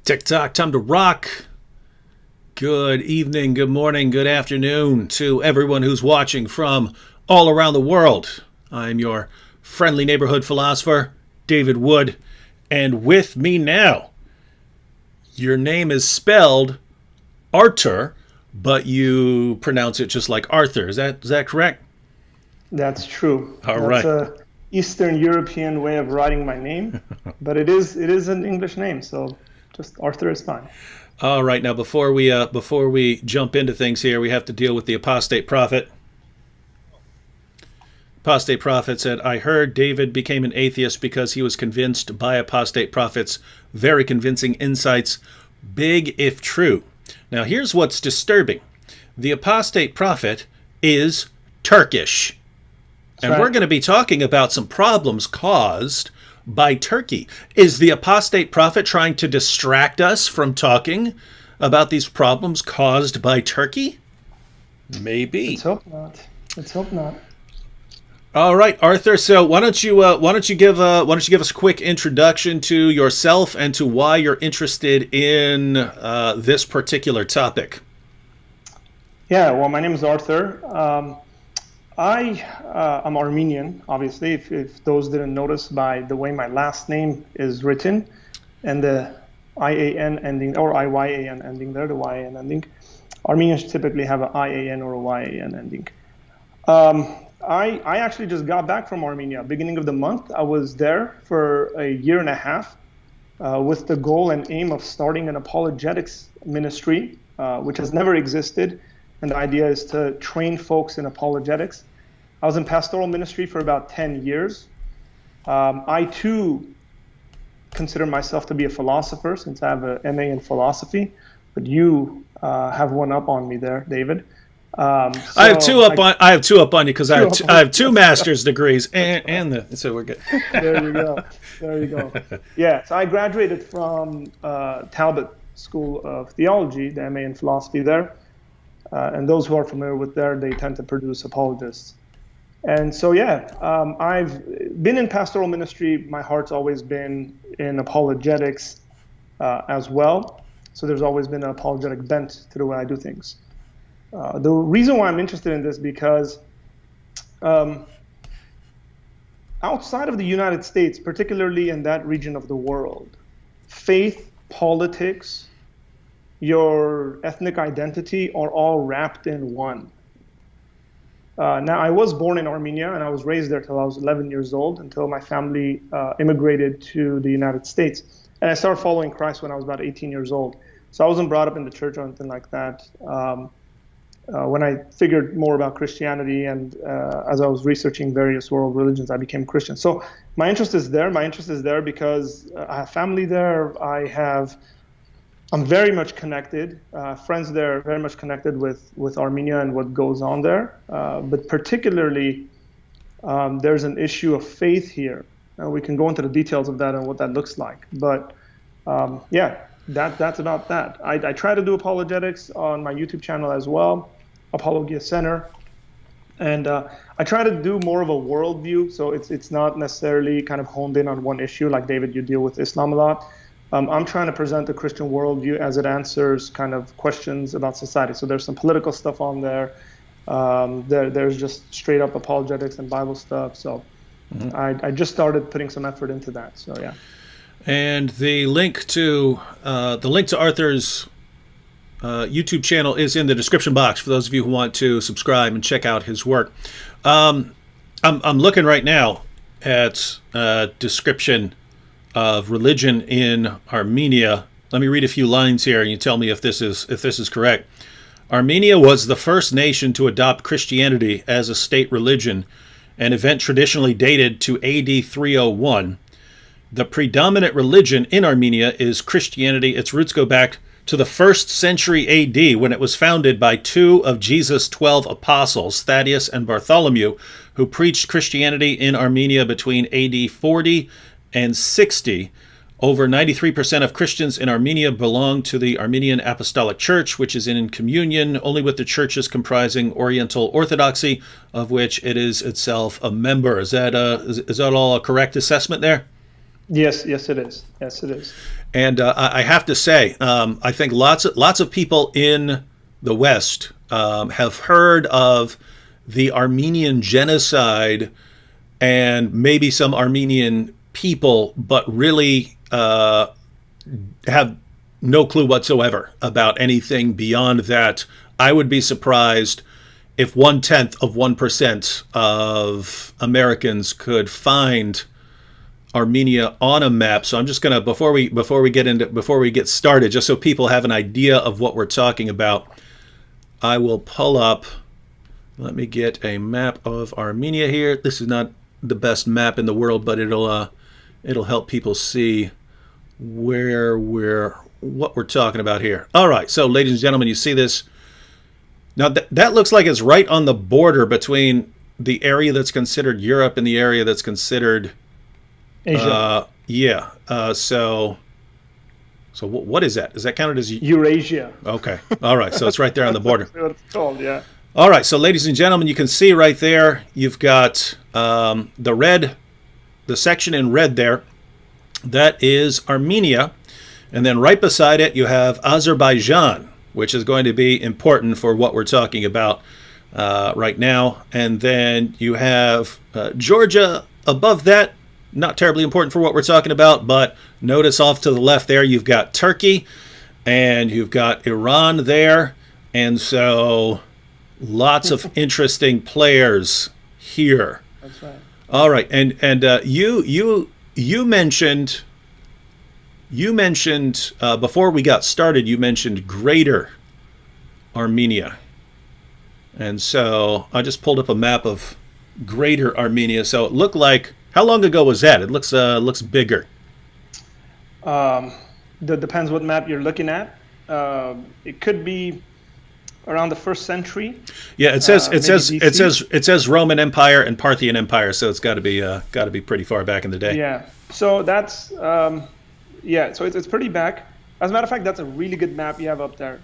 TikTok, time to rock. Good evening, good morning, good afternoon to everyone who's watching from all around the world. I'm your friendly neighborhood philosopher, David Wood, and with me now, your name is spelled Artur, but you pronounce it just like Arthur. Is that correct? That's true. All That's right. a Eastern European way of writing my name, but it is an English name, so just Arthur is fine. All right. Now, before we jump into things here, we have to deal with the apostate prophet. Apostate prophet said, "I heard David became an atheist because he was convinced by apostate prophets. Very convincing insights. Big if true." Now, here's what's disturbing. The apostate prophet is Turkish. And right. We're going to be talking about some problems caused by Turkey. Is the apostate prophet trying to distract us from talking about these problems caused by Turkey? Maybe. Let's hope not. Let's hope not. All right, Arthur. So why don't you give us a quick introduction to yourself and to why you're interested in this particular topic? Yeah. Well, my name is Arthur. I'm Armenian, obviously, if those didn't notice by the way my last name is written, and the IAN ending, or IYAN ending there, the YAN ending. Armenians typically have an IAN or a YAN ending. I actually just got back from Armenia, beginning of the month. I was there for a year and a half with the goal and aim of starting an apologetics ministry, which has never existed. And the idea is to train folks in apologetics. I was in pastoral ministry for about 10 years. I, too, consider myself to be a philosopher since I have an MA in philosophy. But you have one up on me there, David. I have two up on you because I have two master's degrees so we're good. There you go. There you go. Yeah, so I graduated from Talbot School of Theology, the MA in philosophy there. And those who are familiar with there, they tend to produce apologists. And so, I've been in pastoral ministry. My heart's always been in apologetics as well. So there's always been an apologetic bent to the way I do things. The reason why I'm interested in this because outside of the United States, particularly in that region of the world, faith, politics, your ethnic identity are all wrapped in one. Now, I was born in Armenia, and I was raised there till I was 11 years old, until my family immigrated to the United States. And I started following Christ when I was about 18 years old. So I wasn't brought up in the church or anything like that. When I figured more about Christianity and as I was researching various world religions, I became Christian. So my interest is there. My interest is there because I have family there. I'm very much connected, friends there, very much connected with Armenia and what goes on there. But particularly, there's an issue of faith here. We can go into the details of that and what that looks like. But that's about that. I try to do apologetics on my YouTube channel as well, Apologia Center. And I try to do more of a worldview. So it's not necessarily kind of honed in on one issue. Like David, you deal with Islam a lot. I'm trying to present the Christian worldview as it answers kind of questions about society. So there's some political stuff on there. There's just straight up apologetics and Bible stuff. So I just started putting some effort into that. So yeah. And the link to Arthur's YouTube channel is in the description box for those of you who want to subscribe and check out his work. I'm looking right now at description of religion in Armenia. Let me read a few lines here and you tell me if this is correct. Armenia was the first nation to adopt Christianity as a state religion, an event traditionally dated to AD 301. The predominant religion in Armenia is Christianity. Its roots go back to the 1st century AD when it was founded by two of Jesus' 12 apostles, Thaddeus and Bartholomew, who preached Christianity in Armenia between AD 40 and 60. Over 93% of Christians in Armenia belong to the Armenian Apostolic Church, which is in communion only with the churches comprising Oriental Orthodoxy, of which it is itself a member. Is that all a correct assessment there? Yes, yes, it is. Yes, it is. And I have to say, I think lots of people in the West have heard of the Armenian genocide and maybe some Armenian people, but really have no clue whatsoever about anything beyond that. I would be surprised if 0.1% of Americans could find Armenia on a map. So I'm just gonna before we get started, just so people have an idea of what we're talking about, I will pull up. Let me get a map of Armenia here. This is not the best map in the world, but it'll help people see what we're talking about here. All right, so ladies and gentlemen, you see this. Now that looks like it's right on the border between the area that's considered Europe and the area that's considered Asia. Yeah. So what is that? Is that counted as Eurasia? Okay. All right. So it's right there on the border. That's what it's called, yeah. All right. So ladies and gentlemen, you can see right there, you've got the section in red there. That is Armenia. And then right beside it, you have Azerbaijan, which is going to be important for what we're talking about right now. And then you have Georgia above that. Not terribly important for what we're talking about, but notice off to the left there, you've got Turkey and you've got Iran there. And so lots of interesting players here. That's right. All right. And you mentioned before we got started, you mentioned Greater Armenia. And so I just pulled up a map of Greater Armenia. So it looked like, how long ago was that? It looks bigger. That depends what map you're looking at. It could be around the 1st century. Yeah, it says Roman Empire and Parthian Empire, so it's got to be pretty far back in the day. Yeah. So that's so it's pretty back. As a matter of fact, that's a really good map you have up there.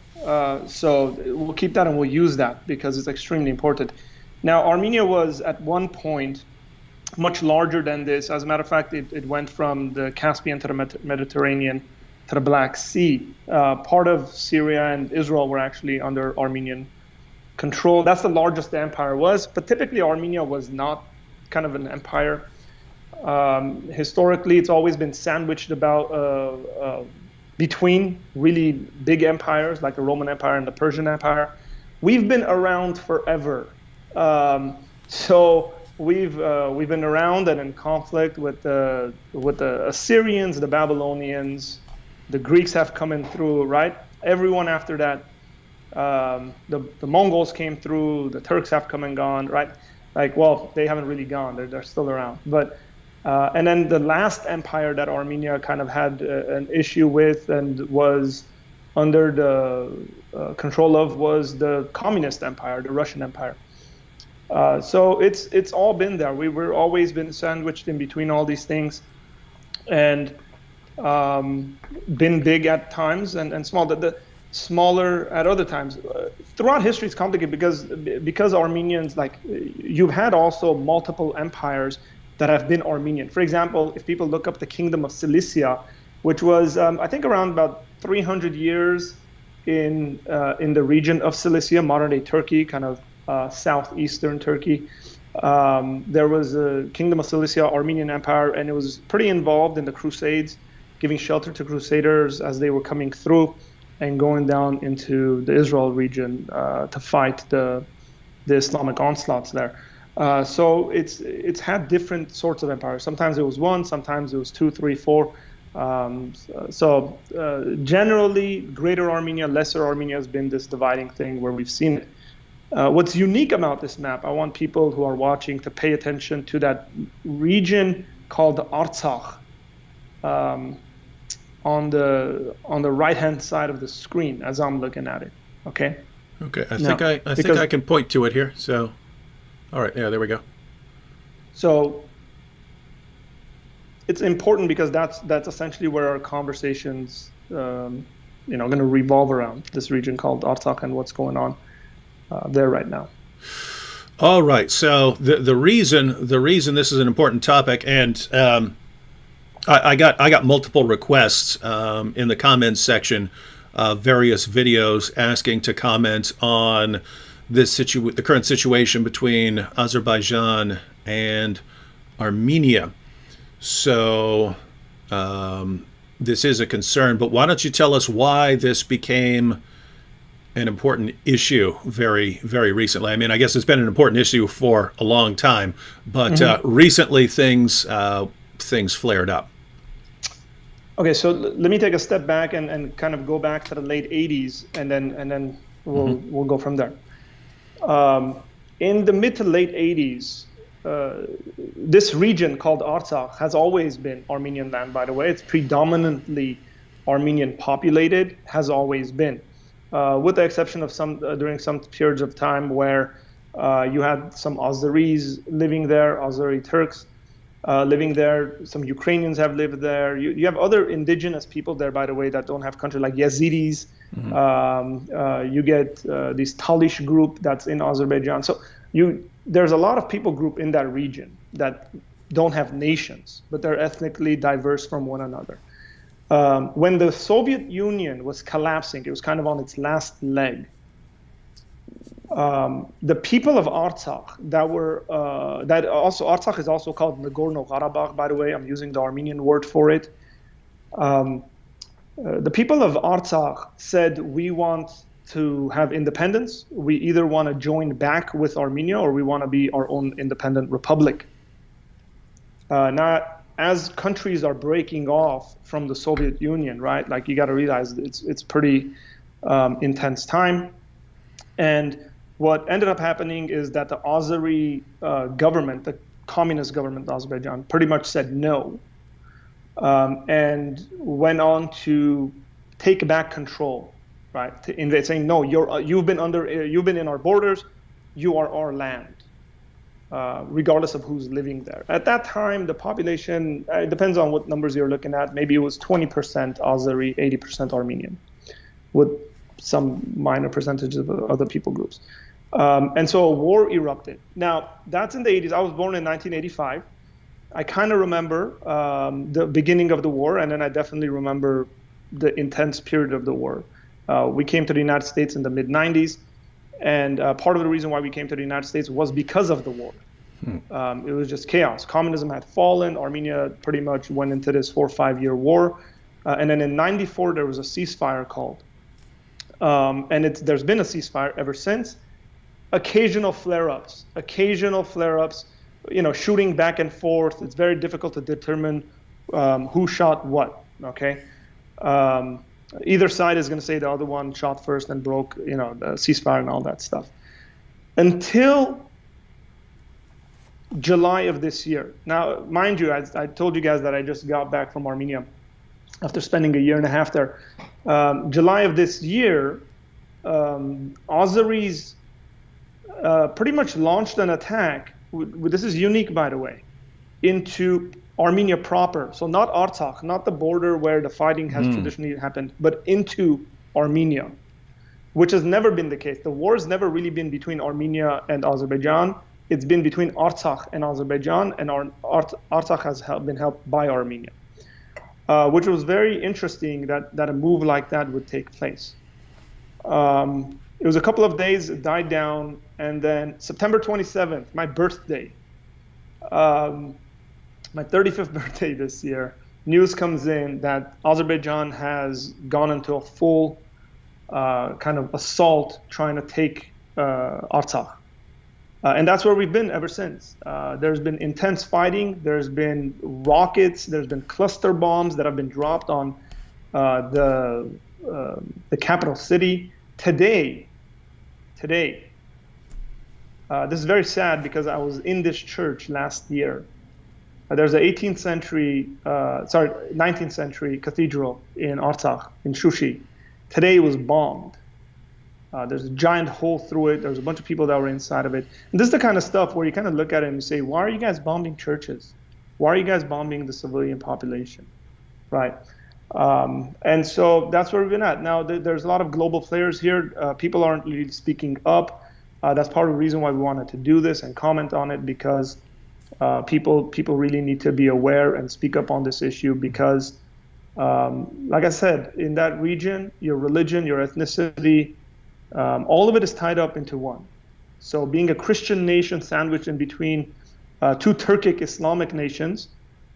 So we'll keep that and we'll use that because it's extremely important. Now, Armenia was at one point much larger than this. As a matter of fact, it went from the Caspian to the Mediterranean to the Black Sea. Part of Syria and Israel were actually under Armenian control. That's the largest the empire was, but typically Armenia was not kind of an empire. Historically, it's always been sandwiched about between really big empires like the Roman Empire and the Persian Empire. We've been around forever. So we've been around and in conflict with the Assyrians, the Babylonians, the Greeks have come in through, right? Everyone after that, the Mongols came through, the Turks have come and gone, right? Like, well, they haven't really gone; they're still around. But and then the last empire that Armenia kind of had an issue with and was under the control of was the Communist Empire, the Russian Empire. So it's all been there. We're always been sandwiched in between all these things, and been big at times and small. The smaller at other times. Throughout history, it's complicated because Armenians, like, you've had also multiple empires that have been Armenian. For example, if people look up the Kingdom of Cilicia, which was I think around about 300 years in the region of Cilicia, modern-day Turkey, kind of southeastern Turkey. There was a Kingdom of Cilicia, Armenian Empire, and it was pretty involved in the Crusades, giving shelter to Crusaders as they were coming through and going down into the Israel region to fight the Islamic onslaughts there. So it's had different sorts of empires. Sometimes it was one, sometimes it was 2, 3, 4. Generally, Greater Armenia, Lesser Armenia has been this dividing thing where we've seen it. What's unique about this map, I want people who are watching to pay attention to that region called the Artsakh on the right-hand side of the screen as I'm looking at it. Okay. Okay. I think I can point to it here. So, all right. Yeah. There we go. So it's important because that's essentially where our conversations, going to revolve around this region called Artsakh and what's going on there right now. All right. So the reason this is an important topic, and I got multiple requests in the comments section, various videos asking to comment on the current situation between Azerbaijan and Armenia. So this is a concern, but why don't you tell us why this became an important issue very, very recently? I mean, I guess it's been an important issue for a long time, but recently things flared up. Okay, so let me take a step back and kind of go back to the late 80s, and then we'll go from there. In the mid to late 80s, this region called Artsakh has always been Armenian land, by the way. It's predominantly Armenian populated, has always been, with the exception of during some periods of time where you had some Azeris living there, Azeri Turks living there. Some Ukrainians have lived there. You have other indigenous people there, by the way, that don't have country, like Yazidis. You get this Talish group that's in Azerbaijan. So there's a lot of people group in that region that don't have nations, but they're ethnically diverse from one another. When the Soviet Union was collapsing, it was kind of on its last leg. The people of Artsakh Artsakh is also called Nagorno Karabakh, by the way. I'm using the Armenian word for it. The people of Artsakh said, we want to have independence. We either want to join back with Armenia or we want to be our own independent republic. Now, as countries are breaking off from the Soviet Union, right? Like, you got to realize it's pretty intense time. And what ended up happening is that the Azeri government, the communist government of Azerbaijan, pretty much said no, and went on to take back control, right? To invade, saying, no, you've been in our borders, you are our land, regardless of who's living there. At that time, the population, it depends on what numbers you're looking at. Maybe it was 20% Azeri, 80% Armenian, with some minor percentages of other people groups. And so a war erupted. Now, that's in the 80s. I was born in 1985. I kind of remember the beginning of the war, and then I definitely remember the intense period of the war. We came to the United States in the mid-90s, and part of the reason why we came to the United States was because of the war. It was just chaos. Communism had fallen. Armenia pretty much went into this 4 or 5 year war. And then in 94, there was a ceasefire called. And there's been a ceasefire ever since. Occasional flare-ups, shooting back and forth. It's very difficult to determine who shot what, okay? Either side is going to say the other one shot first and broke, the ceasefire and all that stuff. Until July of this year. Now, mind you, I told you guys that I just got back from Armenia after spending a year and a half there. July of this year, Azeris pretty much launched an attack. This is unique, by the way, into Armenia proper. So not Artsakh, not the border where the fighting has traditionally happened, but into Armenia, which has never been the case. The war has never really been between Armenia and Azerbaijan. It's been between Artsakh and Azerbaijan, and Artsakh has been helped by Armenia, which was very interesting that a move like that would take place. It was a couple of days, it died down, and then September 27th, my birthday, my 35th birthday this year, news comes in that Azerbaijan has gone into a full kind of assault trying to take Artsakh. And that's where we've been ever since. There's been intense fighting. There's been rockets. There's been cluster bombs that have been dropped on the capital city. Today, this is very sad because I was in this church last year. There's a 19th century cathedral in Artsakh, in Shushi. Today it was bombed. There's a giant hole through it. There's a bunch of people that were inside of it. And this is the kind of stuff where you kind of look at it and you say, why are you guys bombing churches? Why are you guys bombing the civilian population, right? And so that's where we've been at. Now, there's a lot of global players here. People aren't really speaking up. That's part of the reason why we wanted to do this and comment on it, because People really need to be aware and speak up on this issue because, like I said, in that region, your religion, your ethnicity, all of it is tied up into one. So being a Christian nation sandwiched in between two Turkic Islamic nations,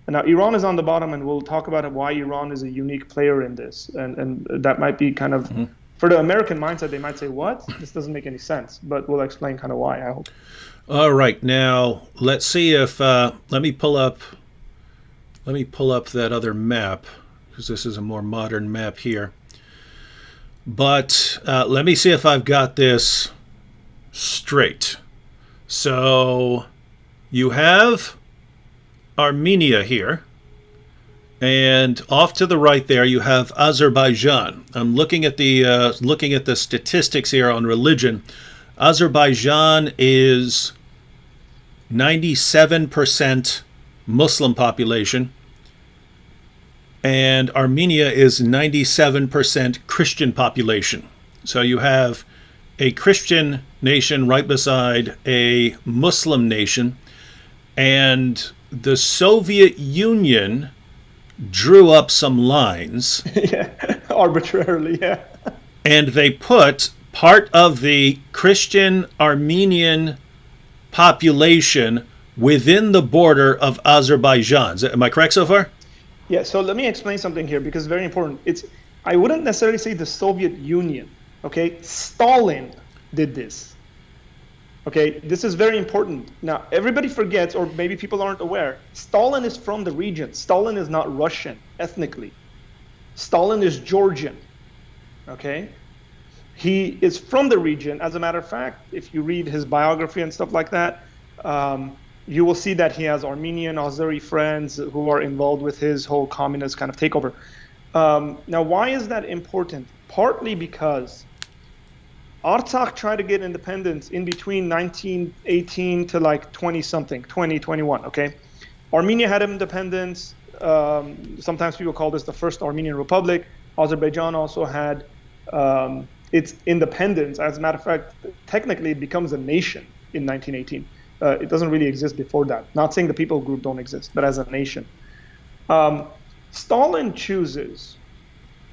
and now Iran is on the bottom, and we'll talk about why Iran is a unique player in this, and that might be kind of, for the American mindset, they might say, what? This doesn't make any sense, but we'll explain kind of why, I hope. All right, now let's see if let me pull up that other map, because this is a more modern map here. But let me see if I've got this straight. So you have Armenia here, and off to the right there you have Azerbaijan. I'm looking at the statistics here on religion. Azerbaijan is 97% Muslim population, and Armenia is 97% Christian population. So you have a Christian nation right beside a Muslim nation, and the Soviet Union drew up some lines. Yeah, arbitrarily, yeah. And they put part of the Christian Armenian population within the border of Azerbaijan. Am I correct so far? Yeah, so let me explain something here because it's very important. I wouldn't necessarily say the Soviet Union, okay? Stalin did this. Okay, this is very important. Now, everybody forgets, or maybe people aren't aware, Stalin is from the region. Stalin is not Russian ethnically. Stalin is Georgian, okay? He is from the region. As a matter of fact, if you read his biography and stuff like that, you will see that he has Armenian, Azeri friends who are involved with his whole communist kind of takeover. Now, why is that important? Partly because Artsakh tried to get independence in between 1918 to like 2021, okay? Armenia had independence. Sometimes people call this the first Armenian Republic. Azerbaijan also had its independence. As a matter of fact, technically it becomes a nation in 1918. It doesn't really exist before that. Not saying the people group don't exist, but as a nation. Stalin chooses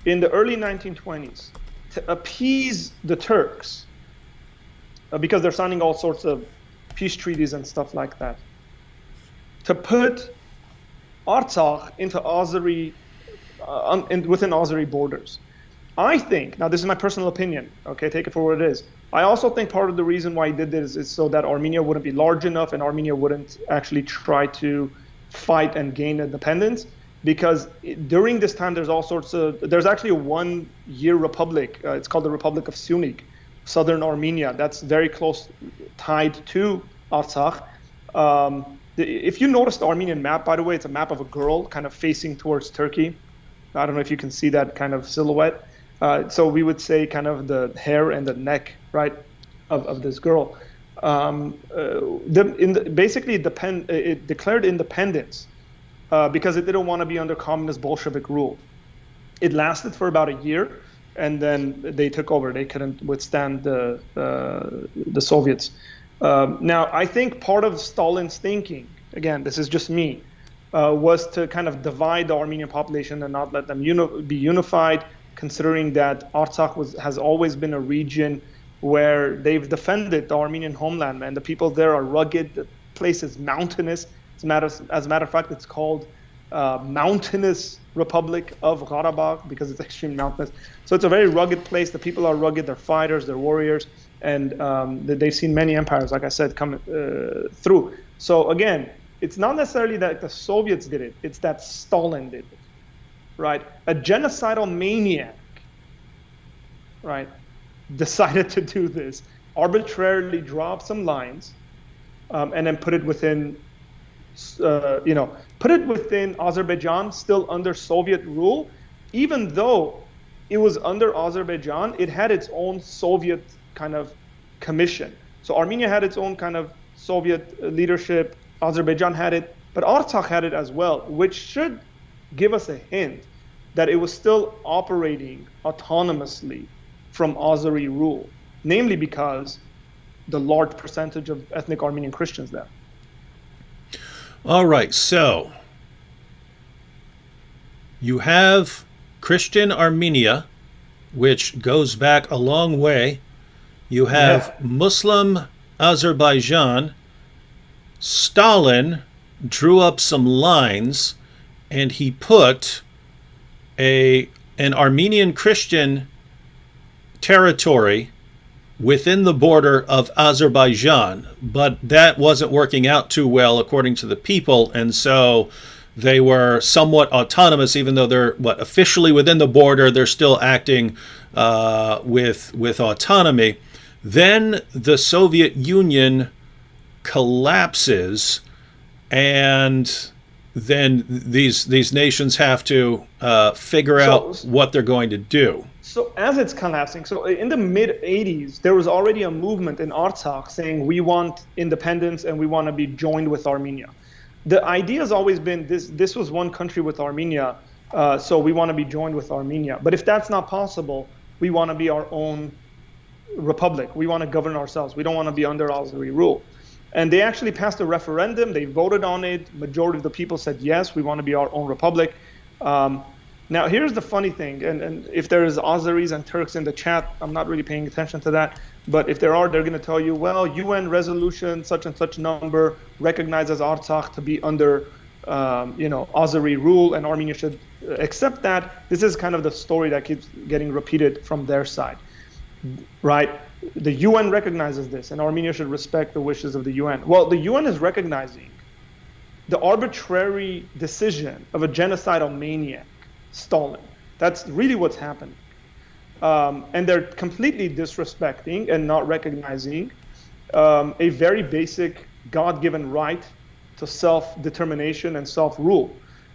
in the early 1920s to appease the Turks because they're signing all sorts of peace treaties and stuff like that, to put Artsakh into Azeri, within Azeri borders. I think, now this is my personal opinion, okay, take it for what it is. I also think part of the reason why he did this is so that Armenia wouldn't be large enough and Armenia wouldn't actually try to fight and gain independence, because during this time there's actually a 1 year republic. It's called the Republic of Syunik, southern Armenia. That's very close tied to Artsakh. If you notice the Armenian map, by the way, it's a map of a girl kind of facing towards Turkey. I don't know if you can see that kind of silhouette. So we would say kind of the hair and the neck, right, of this girl. Basically, it declared independence because it didn't want to be under communist Bolshevik rule. It lasted for about a year, and then they took over. They couldn't withstand the Soviets. Now, I think part of Stalin's thinking, again, this is just me, was to kind of divide the Armenian population and not let them be unified, considering that Artsakh has always been a region where they've defended the Armenian homeland, and the people there are rugged. The place is mountainous. As a matter of fact, it's called Mountainous Republic of Karabakh because it's extremely mountainous. So it's a very rugged place. The people are rugged. They're fighters. They're warriors. And they've seen many empires, like I said, come through. So again, it's not necessarily that the Soviets did it. It's that Stalin did it, right? A genocidal maniac, right, decided to do this, arbitrarily drop some lines, and then put it within, put it within Azerbaijan, still under Soviet rule. Even though it was under Azerbaijan, it had its own Soviet kind of commission. So Armenia had its own kind of Soviet leadership, Azerbaijan had it, but Artsakh had it as well, which should give us a hint that it was still operating autonomously from Azeri rule, namely because the large percentage of ethnic Armenian Christians there. All right, so you have Christian Armenia, which goes back a long way. You have Muslim Azerbaijan. Stalin drew up some lines, and he put an Armenian Christian territory within the border of Azerbaijan, but that wasn't working out too well according to the people, and so they were somewhat autonomous, even though they're officially within the border. They're still acting with autonomy. Then the Soviet Union collapses, and then these nations have to figure out what they're going to do. So as it's collapsing, so in the mid-'80s, there was already a movement in Artsakh saying we want independence and we want to be joined with Armenia. The idea has always been this was one country with Armenia, so we want to be joined with Armenia. But if that's not possible, we want to be our own republic. We want to govern ourselves. We don't want to be under Azeri rule. And they actually passed a referendum. They voted on it. Majority of the people said, yes, we want to be our own republic. Now, here's the funny thing, and if there is Azeris and Turks in the chat, I'm not really paying attention to that, but if there are, they're going to tell you, well, UN resolution such and such number recognizes Artsakh to be under, Azeri rule, and Armenia should accept that. This is kind of the story that keeps getting repeated from their side, right? The UN recognizes this, and Armenia should respect the wishes of the UN. Well, the UN is recognizing the arbitrary decision of a genocidal maniac, Stalin. That's really what's happening. And they're completely disrespecting and not recognizing a very basic God-given right to self-determination and self-rule.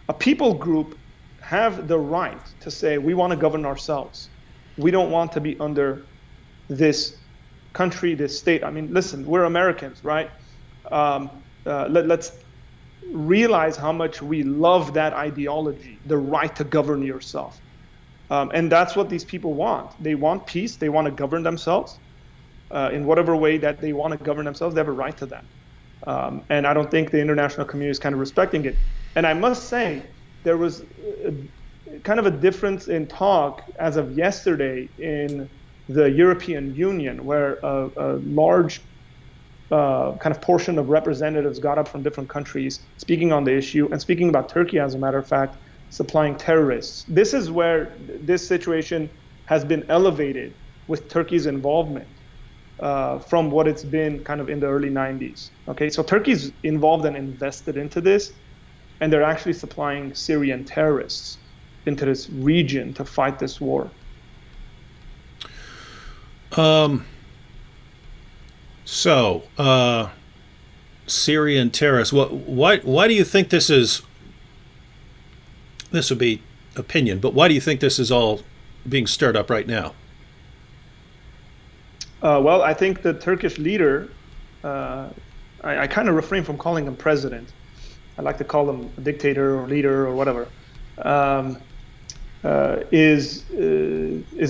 A people group have the right to say, we want to govern ourselves. We don't want to be under this country, this state. I mean, listen, we're Americans, right? Let's realize how much we love that ideology, the right to govern yourself. And that's what these people want. They want peace. They want to govern themselves in whatever way that they want to govern themselves. They have a right to that. And I don't think the international community is kind of respecting it. And I must say, there was kind of a difference in talk as of yesterday in the European Union, where a large kind of portion of representatives got up from different countries speaking on the issue and speaking about Turkey, as a matter of fact, supplying terrorists. This is where this situation has been elevated with Turkey's involvement from what it's been kind of in the early 90s. Okay, so Turkey's involved and invested into this, and they're actually supplying Syrian terrorists into this region to fight this war. Syrian terrorists. Why do you think this is? This would be opinion, but why do you think this is all being stirred up right now? Well, I think the Turkish leader, I kind of refrain from calling him president. I like to call him a dictator or leader or whatever. Is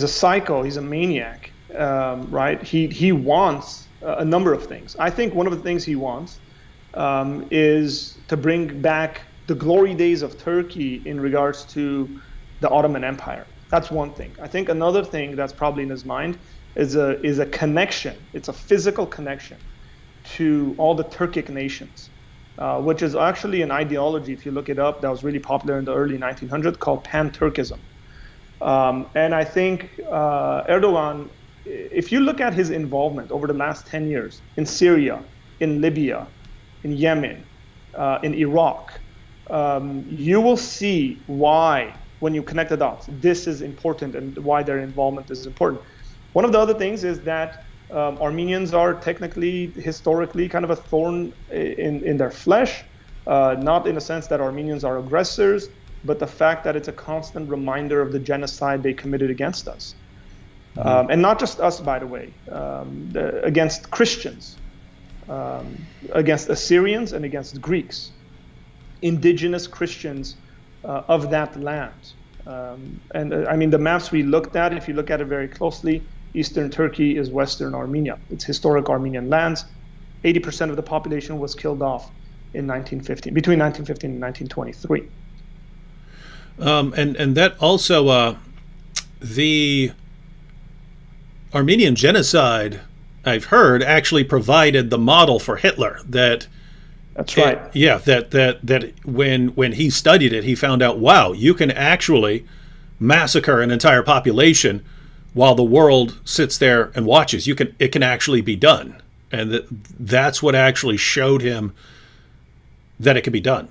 a psycho. He's a maniac, right? He wants a number of things. I think one of the things he wants is to bring back the glory days of Turkey in regards to the Ottoman Empire. That's one thing. I think another thing that's probably in his mind is a connection. It's a physical connection to all the Turkic nations, which is actually an ideology, if you look it up, that was really popular in the early 1900s, called Pan-Turkism. And I think Erdogan, if you look at his involvement over the last 10 years in Syria, in Libya, in Yemen, in Iraq, you will see why, when you connect the dots, this is important and why their involvement is important. One of the other things is that Armenians are technically, historically, kind of a thorn in their flesh, not in the sense that Armenians are aggressors, but the fact that it's a constant reminder of the genocide they committed against us. And not just us, by the way, against Christians, against Assyrians and against Greeks, indigenous Christians of that land. And I mean, the maps we looked at, if you look at it very closely, Eastern Turkey is Western Armenia. It's historic Armenian lands. 80% of the population was killed off in 1915, between 1915 and 1923. And that also, the Armenian genocide, I've heard, actually provided the model for Hitler. That's right. That when he studied it, he found out, wow, you can actually massacre an entire population while the world sits there and watches. It can actually be done, and that's what actually showed him that it could be done.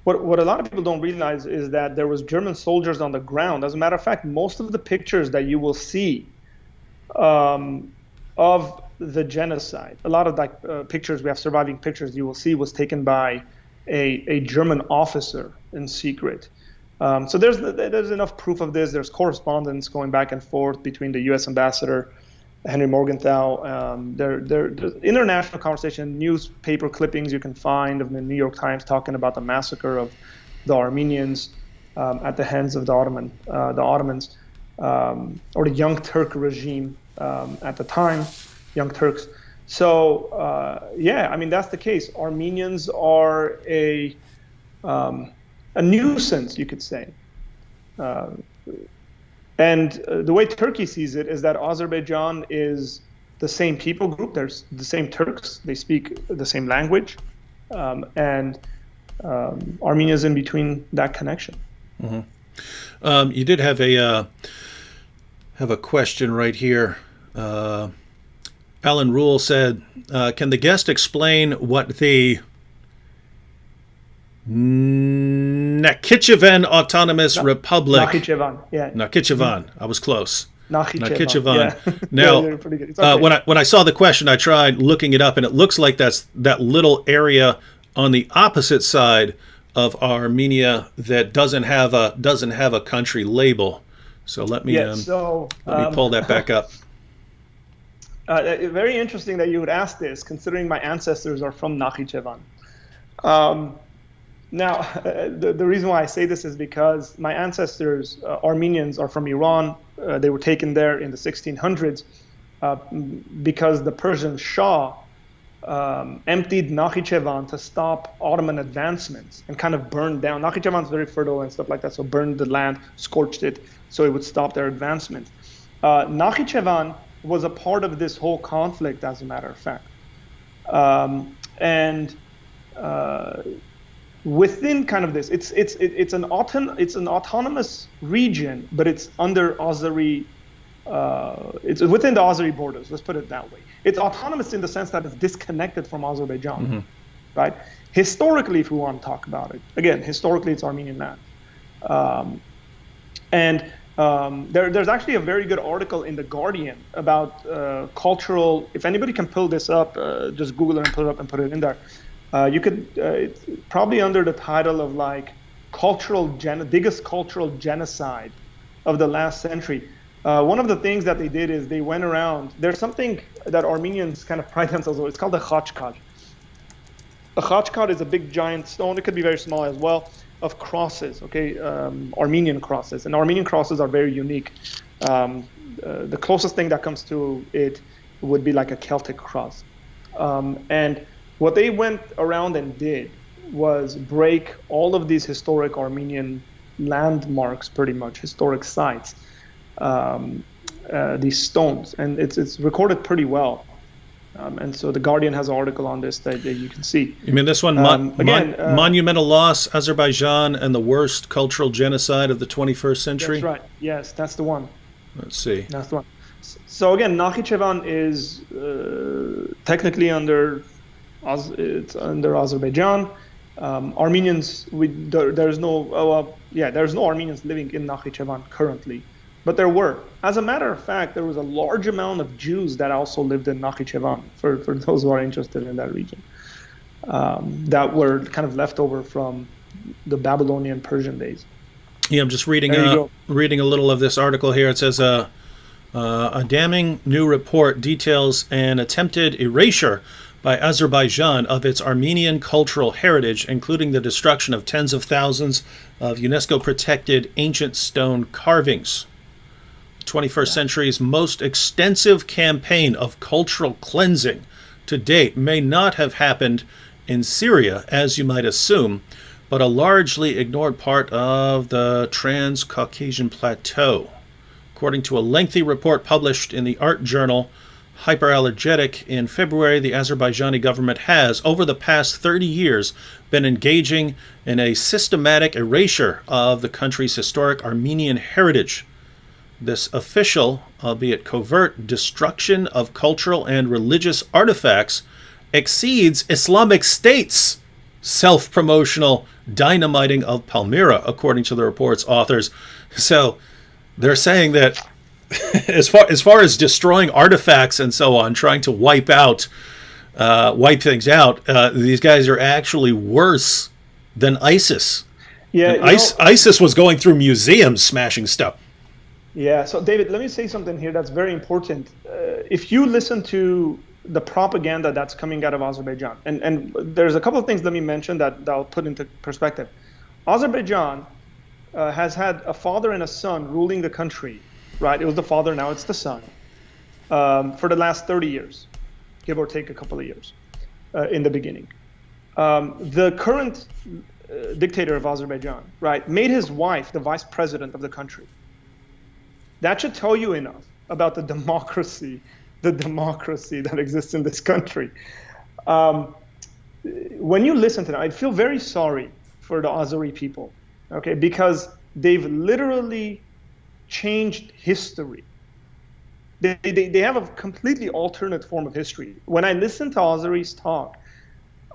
What a lot of people don't realize is that there was German soldiers on the ground. As a matter of fact, most of the pictures that you will see of the genocide, a lot of pictures, we have surviving pictures you will see, was taken by a German officer in secret. So there's enough proof of this. There's correspondence going back and forth between the U.S. ambassador, Henry Morgenthau. There's international conversation, newspaper clippings you can find of the New York Times talking about the massacre of the Armenians at the hands of the Ottomans, or the Young Turk regime at the time, Young Turks. So that's the case. Armenians are a nuisance, you could say. And the way Turkey sees it is that Azerbaijan is the same people group. There's the same Turks. They speak the same language. And Armenia is in between that connection. Mm-hmm. You did have a question right here. Alan Rule said, can the guest explain what the Nakhichevan Autonomous Republic. Nakhichevan. I was close. Nakhichevan. Yeah. Now, you're pretty good. It's okay. when I saw the question, I tried looking it up, and it looks like that's that little area on the opposite side of Armenia that doesn't have a country label. So let me pull that back up. Very interesting that you would ask this, considering my ancestors are from Nakhichevan. Now, the reason why I say this is because my ancestors, Armenians, are from Iran. They were taken there in the 1600s because the Persian Shah emptied Nakhichevan to stop Ottoman advancements and kind of burned down. Nakhichevan is very fertile and stuff like that, so burned the land, scorched it, so it would stop their advancement. Nakhichevan was a part of this whole conflict, as a matter of fact. Within kind of this, it's an autonomous region, but it's under Azeri. It's within the Azeri borders. Let's put it that way. It's autonomous in the sense that it's disconnected from Azerbaijan, right? Historically, if we want to talk about it, again, historically it's Armenian land, there's actually a very good article in The Guardian about cultural. If anybody can pull this up, just Google it and pull it up and put it in there. You could it's probably under the title of like biggest cultural genocide of the last century. One of the things that they did is they went around. There's something that Armenians kind of pride themselves on. It's called the khachkar. A khachkar is a big giant stone. It could be very small as well, of crosses. Okay, Armenian crosses, and Armenian crosses are very unique. The closest thing that comes to it would be like a Celtic cross, and what they went around and did was break all of these historic Armenian landmarks, pretty much historic sites, these stones, and it's recorded pretty well. And so The Guardian has an article on this that you can see. You mean this one, Monumental Loss, Azerbaijan, and the Worst Cultural Genocide of the 21st Century? That's right. Yes, that's the one. Let's see. That's the one. So again, Nakhichevan is technically under Azerbaijan. Armenians, there's no Armenians living in Nakhichevan currently, but there were. As a matter of fact, there was a large amount of Jews that also lived in Nakhichevan, for those who are interested in that region, that were kind of left over from the Babylonian Persian days. Yeah, I'm just reading a little of this article here. It says a damning new report details an attempted erasure by Azerbaijan of its Armenian cultural heritage, including the destruction of tens of thousands of UNESCO-protected ancient stone carvings. The 21st century's most extensive campaign of cultural cleansing to date may not have happened in Syria, as you might assume, but a largely ignored part of the Trans-Caucasian Plateau. According to a lengthy report published in the art journal Hyperallergetic in February, the Azerbaijani government has, over the past 30 years, been engaging in a systematic erasure of the country's historic Armenian heritage. This official, albeit covert, destruction of cultural and religious artifacts exceeds Islamic State's self-promotional dynamiting of Palmyra, according to the report's authors. So they're saying that as far as destroying artifacts and so on, trying to wipe things out, these guys are actually worse than ISIS. Yeah, ISIS was going through museums smashing stuff. Yeah, so David, let me say something here that's very important. If you listen to the propaganda that's coming out of Azerbaijan, and there's a couple of things let me mention that I'll put into perspective. Azerbaijan has had a father and a son ruling the country, right? It was the father, now it's the son, for the last 30 years, give or take a couple of years in the beginning. The current dictator of Azerbaijan, right, made his wife the vice president of the country. That should tell you enough about the democracy that exists in this country. When you listen to them, I feel very sorry for the Azeri people, okay, because they've literally changed history. They have a completely alternate form of history. When I listen to Azeris talk,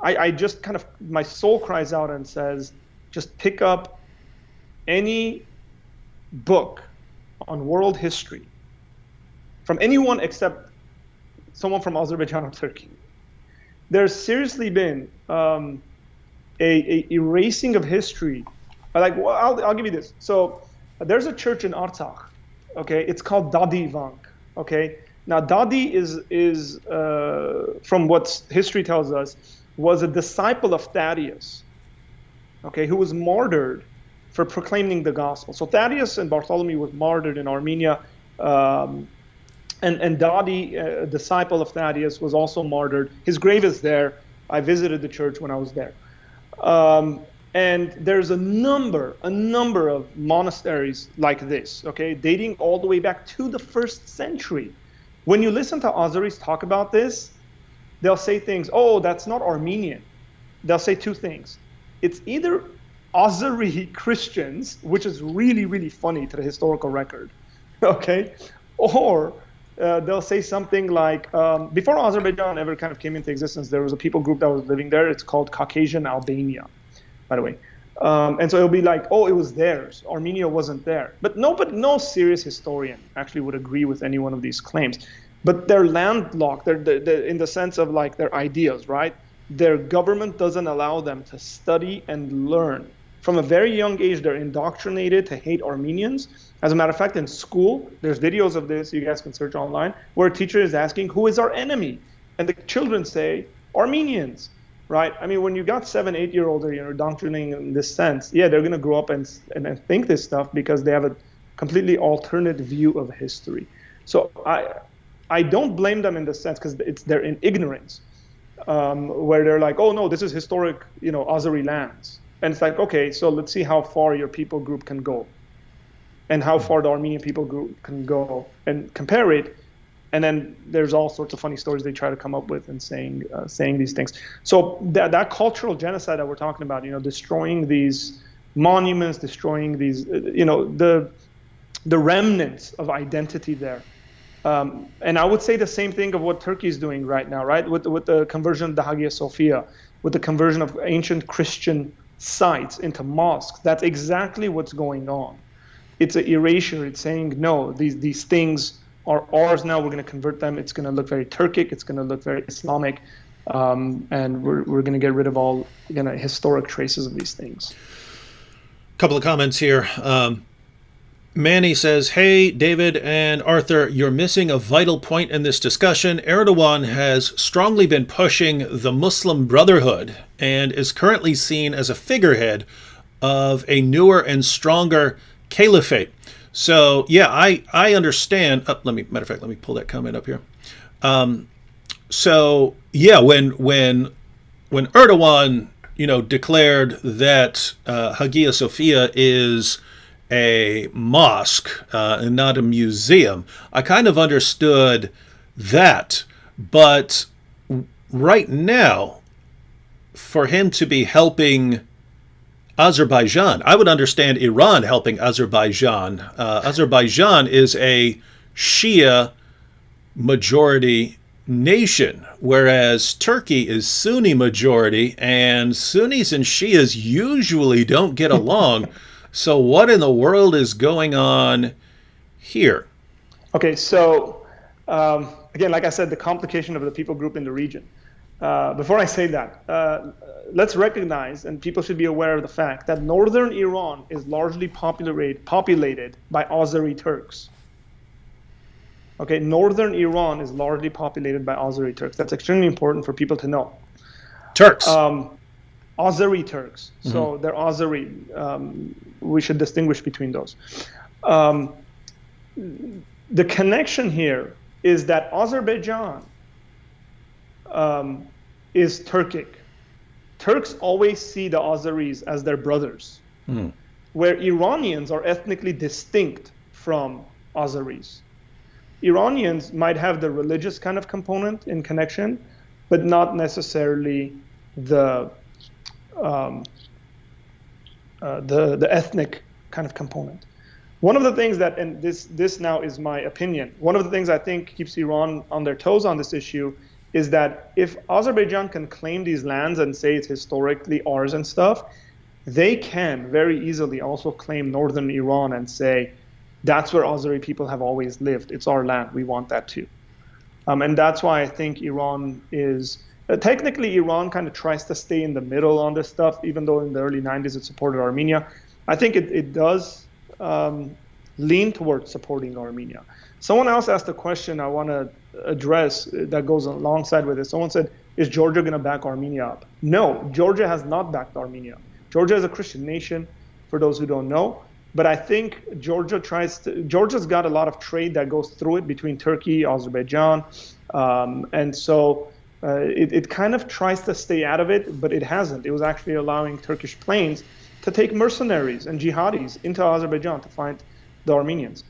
I just kind of, my soul cries out and says, just pick up any book on world history from anyone except someone from Azerbaijan or Turkey. There's seriously been a erasing of history. I'll give you this. So there's a church in Artsakh, okay? It's called DavidWood, okay? Now Dadi is from what history tells us, was a disciple of Thaddeus, okay, who was martyred for proclaiming the gospel. So Thaddeus and Bartholomew was martyred in Armenia, and Dadi, a disciple of Thaddeus, was also martyred. His grave is there. I visited the church when I was there. And there's a number of monasteries like this, okay, dating all the way back to the 1st century. When you listen to Azeris talk about this, they'll say things, oh, that's not Armenian. They'll say two things. It's either Azeri Christians, which is really, really funny to the historical record, okay? Or they'll say something like, before Azerbaijan ever kind of came into existence, there was a people group that was living there. It's called Caucasian Albania, by the way. And so it'll be like, oh, it was theirs. Armenia wasn't there. But no serious historian actually would agree with any one of these claims. But they're landlocked. They're in the sense of like their ideas, right? Their government doesn't allow them to study and learn. From a very young age, they're indoctrinated to hate Armenians. As a matter of fact, in school, there's videos of this, you guys can search online, where a teacher is asking, who is our enemy? And the children say, Armenians, right? I mean, when you got 7, 8-year-olds or you're indoctrinating in this sense, yeah, they're going to grow up and think this stuff because they have a completely alternate view of history. So I don't blame them in the sense because they're in ignorance, where they're like, oh no, this is historic, Azeri lands. And it's like, okay, so let's see how far your people group can go and how far the Armenian people group can go and compare it. And then there's all sorts of funny stories they try to come up with and saying these things. So that cultural genocide that we're talking about, destroying these monuments, destroying these, the remnants of identity there. And I would say the same thing of what Turkey is doing right now, right? With the conversion of the Hagia Sophia, with the conversion of ancient Christian sites into mosques. That's exactly what's going on. It's an erasure. It's saying, no, these things are ours now. We're going to convert them. It's going to look very Turkic. It's going to look very Islamic. And we're going to get rid of all historic traces of these things. Couple of comments here. Manny says, hey, David and Arthur, you're missing a vital point in this discussion. Erdogan has strongly been pushing the Muslim Brotherhood and is currently seen as a figurehead of a newer and stronger caliphate. So, yeah, I understand. Matter of fact, let me pull that comment up here. So, yeah, when when Erdogan, declared that Hagia Sophia is a mosque and not a museum, I kind of understood that. But right now, for him to be helping Azerbaijan, I would understand Iran helping Azerbaijan. Azerbaijan is a Shia majority nation, whereas Turkey is Sunni majority, and Sunnis and Shias usually don't get along. So what in the world is going on here? Okay, so again, like I said, the complication of the people group in the region. Before I say that, let's recognize, and people should be aware of the fact that northern Iran is largely populated by Azeri Turks. Okay, northern Iran is largely populated by Azeri Turks. That's extremely important for people to know. Turks. Azeri Turks. Mm-hmm. So they're Azeri. We should distinguish between those. The connection here is that Azerbaijan is Turkic. Turks always see the Azeris as their brothers, where Iranians are ethnically distinct from Azeris. Iranians might have the religious kind of component in connection, but not necessarily the ethnic kind of component. One of the things that, and this now is my opinion, one of the things I think keeps Iran on their toes on this issue is that if Azerbaijan can claim these lands and say it's historically ours and stuff, they can very easily also claim northern Iran and say, that's where Azeri people have always lived. It's our land. We want that too. And that's why I think Iran is, technically Iran kind of tries to stay in the middle on this stuff, even though in the early 90s it supported Armenia. I think it does lean towards supporting Armenia. Someone else asked a question I want to address that goes alongside with it. Someone said, is Georgia going to back Armenia up? No, Georgia has not backed Armenia. Georgia is a Christian nation, for those who don't know. But I think Georgia's got a lot of trade that goes through it between Turkey, Azerbaijan. And so it kind of tries to stay out of it, but it hasn't. It was actually allowing Turkish planes to take mercenaries and jihadis into Azerbaijan to find the Armenians.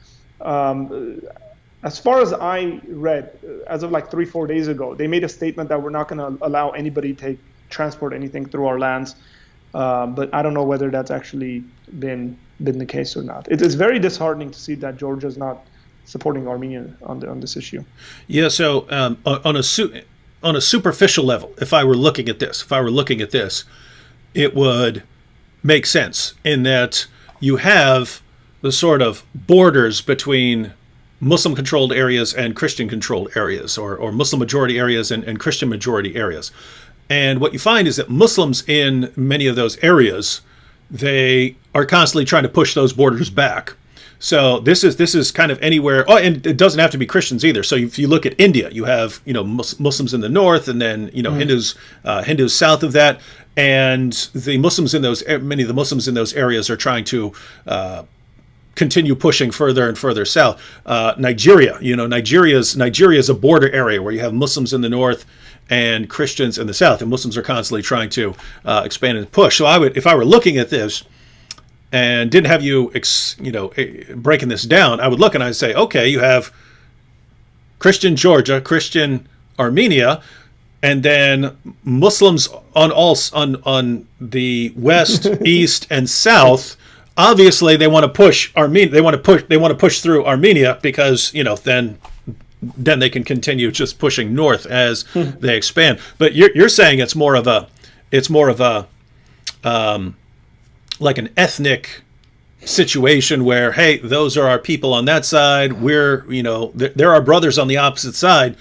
As far as I read, as of like 3-4 days ago, they made a statement that we're not going to allow anybody to transport anything through our lands. But I don't know whether that's actually been the case or not. It is very disheartening to see that Georgia is not supporting Armenia on this issue. Yeah. So on a superficial level, if I were looking at this, it would make sense in that you have the sort of borders between Muslim-controlled areas and Christian-controlled areas, or Muslim-majority areas and Christian-majority areas. And what you find is that Muslims in many of those areas, they are constantly trying to push those borders back. So this is kind of anywhere. Oh, and it doesn't have to be Christians either. So if you look at India, you have Muslims in the north, and then Hindus south of that, and the Muslims in many of the Muslims in those areas are trying to continue pushing further and further south. Nigeria, Nigeria's a border area where you have Muslims in the north and Christians in the south, and Muslims are constantly trying to expand and push. So if I were looking at this and didn't have you breaking this down, I would look and I'd say, okay, you have Christian Georgia, Christian Armenia, and then Muslims on the west, east, and south. Obviously, they want to push Armenia. They want to push through Armenia because then they can continue just pushing north as they expand. But you're saying it's more of a like an ethnic situation where, hey, those are our people on that side. They're our brothers on the opposite side.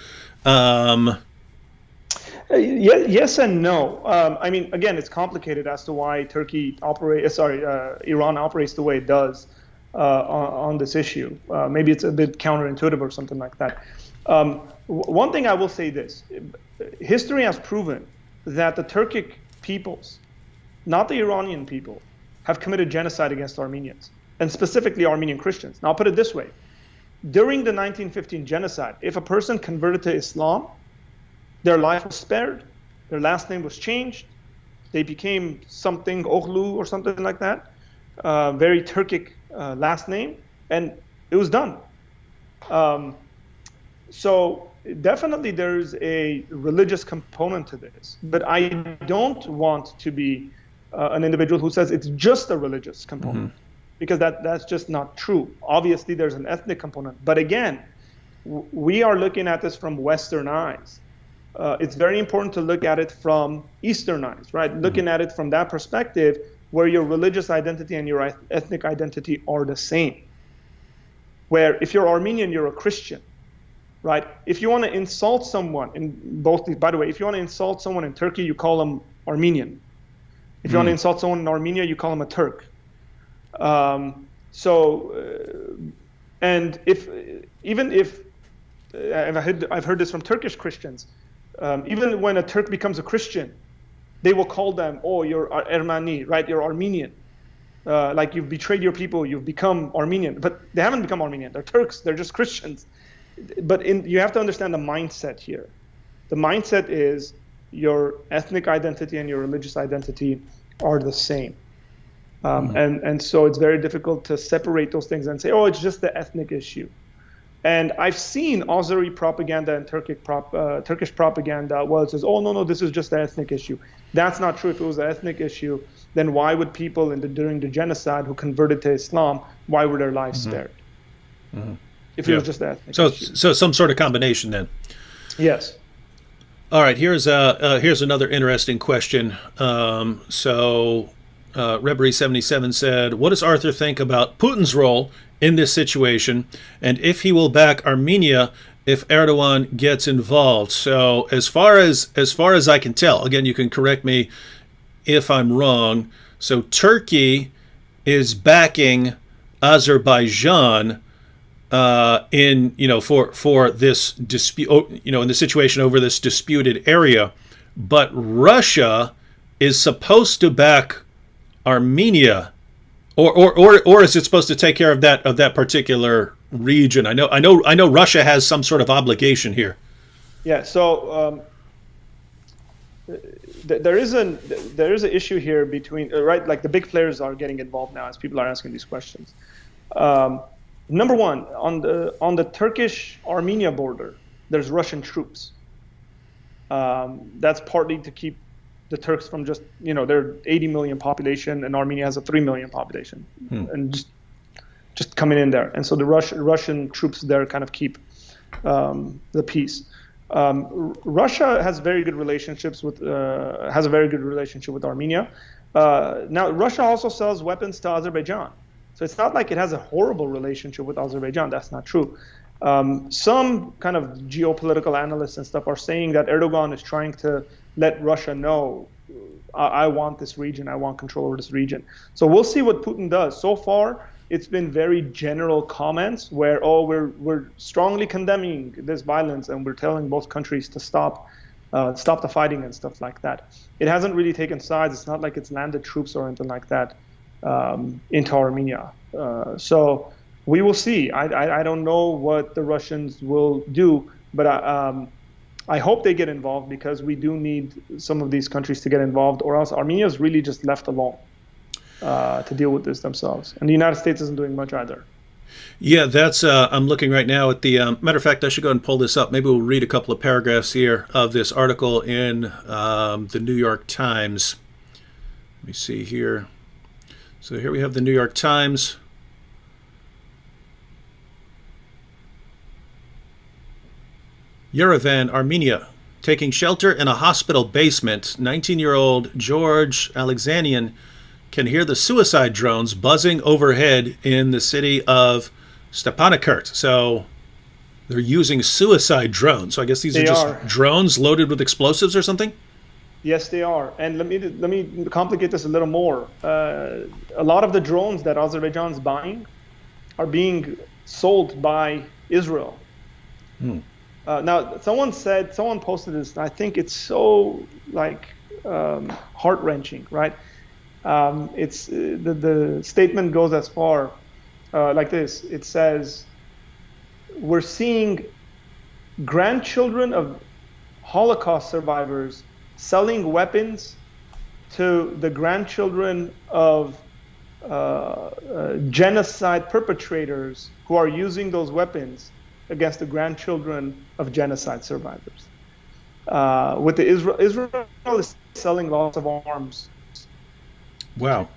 Yes and no. I mean, again, it's complicated as to why Iran operates the way it does on this issue. Maybe it's a bit counterintuitive or something like that. One thing I will say this: history has proven that the Turkic peoples, not the Iranian people, have committed genocide against Armenians, and specifically Armenian Christians. Now, I'll put it this way. During the 1915 genocide, if a person converted to Islam, their life was spared. Their last name was changed. They became something Oghlu or something like that, very Turkic last name, and it was done. So definitely there's a religious component to this, but I don't want to be an individual who says it's just a religious component, because that's just not true. Obviously, there's an ethnic component, but again, we are looking at this from Western eyes. It's very important to look at it from Eastern eyes, right? Looking at it from that perspective, where your religious identity and your ethnic identity are the same. Where if you're Armenian, you're a Christian, right? If you want to insult someone in both, by the way, if you want to insult someone in Turkey, you call them Armenian. If you want to insult someone in Armenia, you call them a Turk. And if I've heard this from Turkish Christians, even when a Turk becomes a Christian, they will call them, oh, you're Ermeni, right? You're Armenian. Like you've betrayed your people, you've become Armenian. But they haven't become Armenian. They're Turks. They're just Christians. But you have to understand the mindset here. The mindset is your ethnic identity and your religious identity are the same. And so it's very difficult to separate those things and say, oh, it's just the ethnic issue. And I've seen Azeri propaganda and Turkish propaganda, well, it says, oh, no, this is just an ethnic issue. That's not true. If it was an ethnic issue, then why would people during the genocide who converted to Islam, why were their lives spared? If it was just an ethnic issue. So some sort of combination then. Yes. All right, here's another interesting question. Rebri77 said, what does Arthur think about Putin's role in this situation, and if he will back Armenia if Erdogan gets involved? So as far as I can tell, again, you can correct me if I'm wrong, so Turkey is backing Azerbaijan for this dispute, in the situation over this disputed area, but Russia is supposed to back Armenia, or is it supposed to take care of that particular region? I know Russia has some sort of obligation here. Yeah. So there is an issue here between right, like the big players are getting involved now as people are asking these questions. Number one, on the Turkish-Armenia border, there's Russian troops. That's partly to keep the Turks from just, they're 80 million population and Armenia has a 3 million population, and just coming in there. And so the Russian troops there kind of keep the peace. Russia has a very good relationship with Armenia. Now, Russia also sells weapons to Azerbaijan. So it's not like it has a horrible relationship with Azerbaijan. That's not true. Some kind of geopolitical analysts and stuff are saying that Erdogan is trying to let Russia know, I want this region, I want control over this region. So we'll see what Putin does. So far, it's been very general comments where, we're strongly condemning this violence and we're telling both countries to stop the fighting and stuff like that. It hasn't really taken sides. It's not like it's landed troops or anything like that into Armenia. So we will see. I don't know what the Russians will do, but I hope they get involved, because we do need some of these countries to get involved, or else Armenia is really just left alone to deal with this themselves. And the United States isn't doing much either. Yeah, that's. I'm looking right now at the. Matter of fact, I should go ahead and pull this up. Maybe we'll read a couple of paragraphs here of this article in the New York Times. Let me see here. So here we have the New York Times. Yerevan, Armenia. Taking shelter in a hospital basement, 19-year-old George Alexanian can hear the suicide drones buzzing overhead in the city of Stepanakert. So they're using suicide drones. So I guess these are just drones loaded with explosives or something? Yes, they are. And let me complicate this a little more. A lot of the drones that Azerbaijan's buying are being sold by Israel. Now, someone posted this, and I think it's so heart-wrenching, right? It's the statement goes as far like this. It says, we're seeing grandchildren of Holocaust survivors selling weapons to the grandchildren of genocide perpetrators who are using those weapons against the grandchildren of genocide survivors. With the Israel is selling lots of arms. Wow.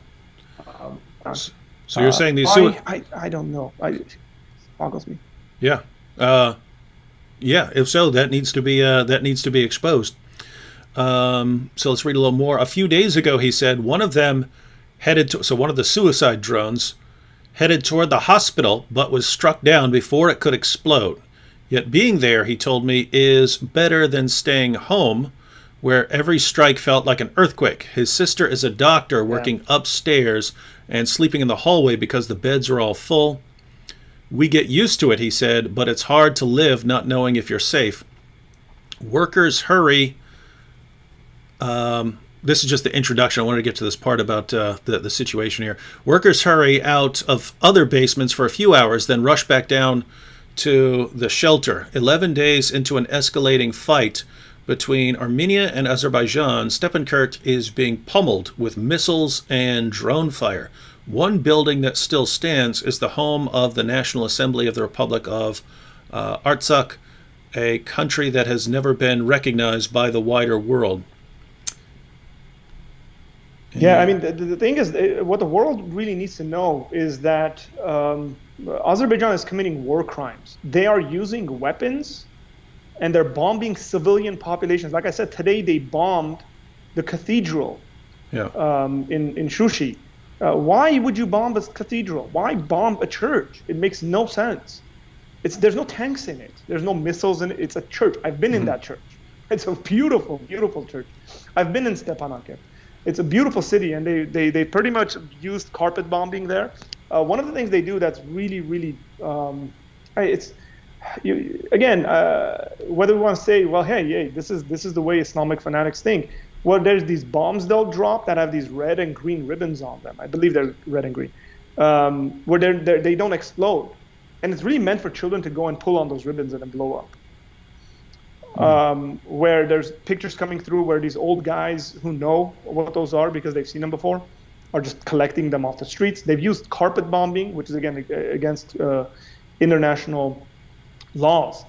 So you're saying these? I don't know. It boggles me. Yeah. Yeah. If so, that needs to be exposed. So let's read a little more. A few days ago, he said one of them one of the suicide drones headed toward the hospital, but was struck down before it could explode. Yet being there, he told me, is better than staying home, where every strike felt like an earthquake. His sister is a doctor working upstairs and sleeping in the hallway because the beds are all full. We get used to it, he said, but it's hard to live not knowing if you're safe. Workers hurry. This is just the introduction. I wanted to get to this part about the situation here. Workers hurry out of other basements for a few hours, then rush back down to the shelter. 11 days into an escalating fight between Armenia and Azerbaijan, Stepankert is being pummeled with missiles and drone fire. One building that still stands is the home of the National Assembly of the Republic of Artsakh, a country that has never been recognized by the wider world. Yeah, I mean, the thing is, what the world really needs to know is that Azerbaijan is committing war crimes. They are using weapons, and they're bombing civilian populations. Like I said, today they bombed the cathedral in Shushi. Why would you bomb a cathedral? Why bomb a church? It makes no sense. There's no tanks in it. There's no missiles in it. It's a church. I've been in that church. It's a beautiful, beautiful church. I've been in Stepanakert. It's a beautiful city, and they pretty much used carpet bombing there. One of the things they do that's really, really, whether we want to say, well, hey, this is the way Islamic fanatics think. Well, there's these bombs they'll drop that have these red and green ribbons on them. I believe they're red and green, where they don't explode, and it's really meant for children to go and pull on those ribbons and then blow up. Where there's pictures coming through where these old guys who know what those are because they've seen them before are just collecting them off the streets. They've used carpet bombing, which is again against international laws.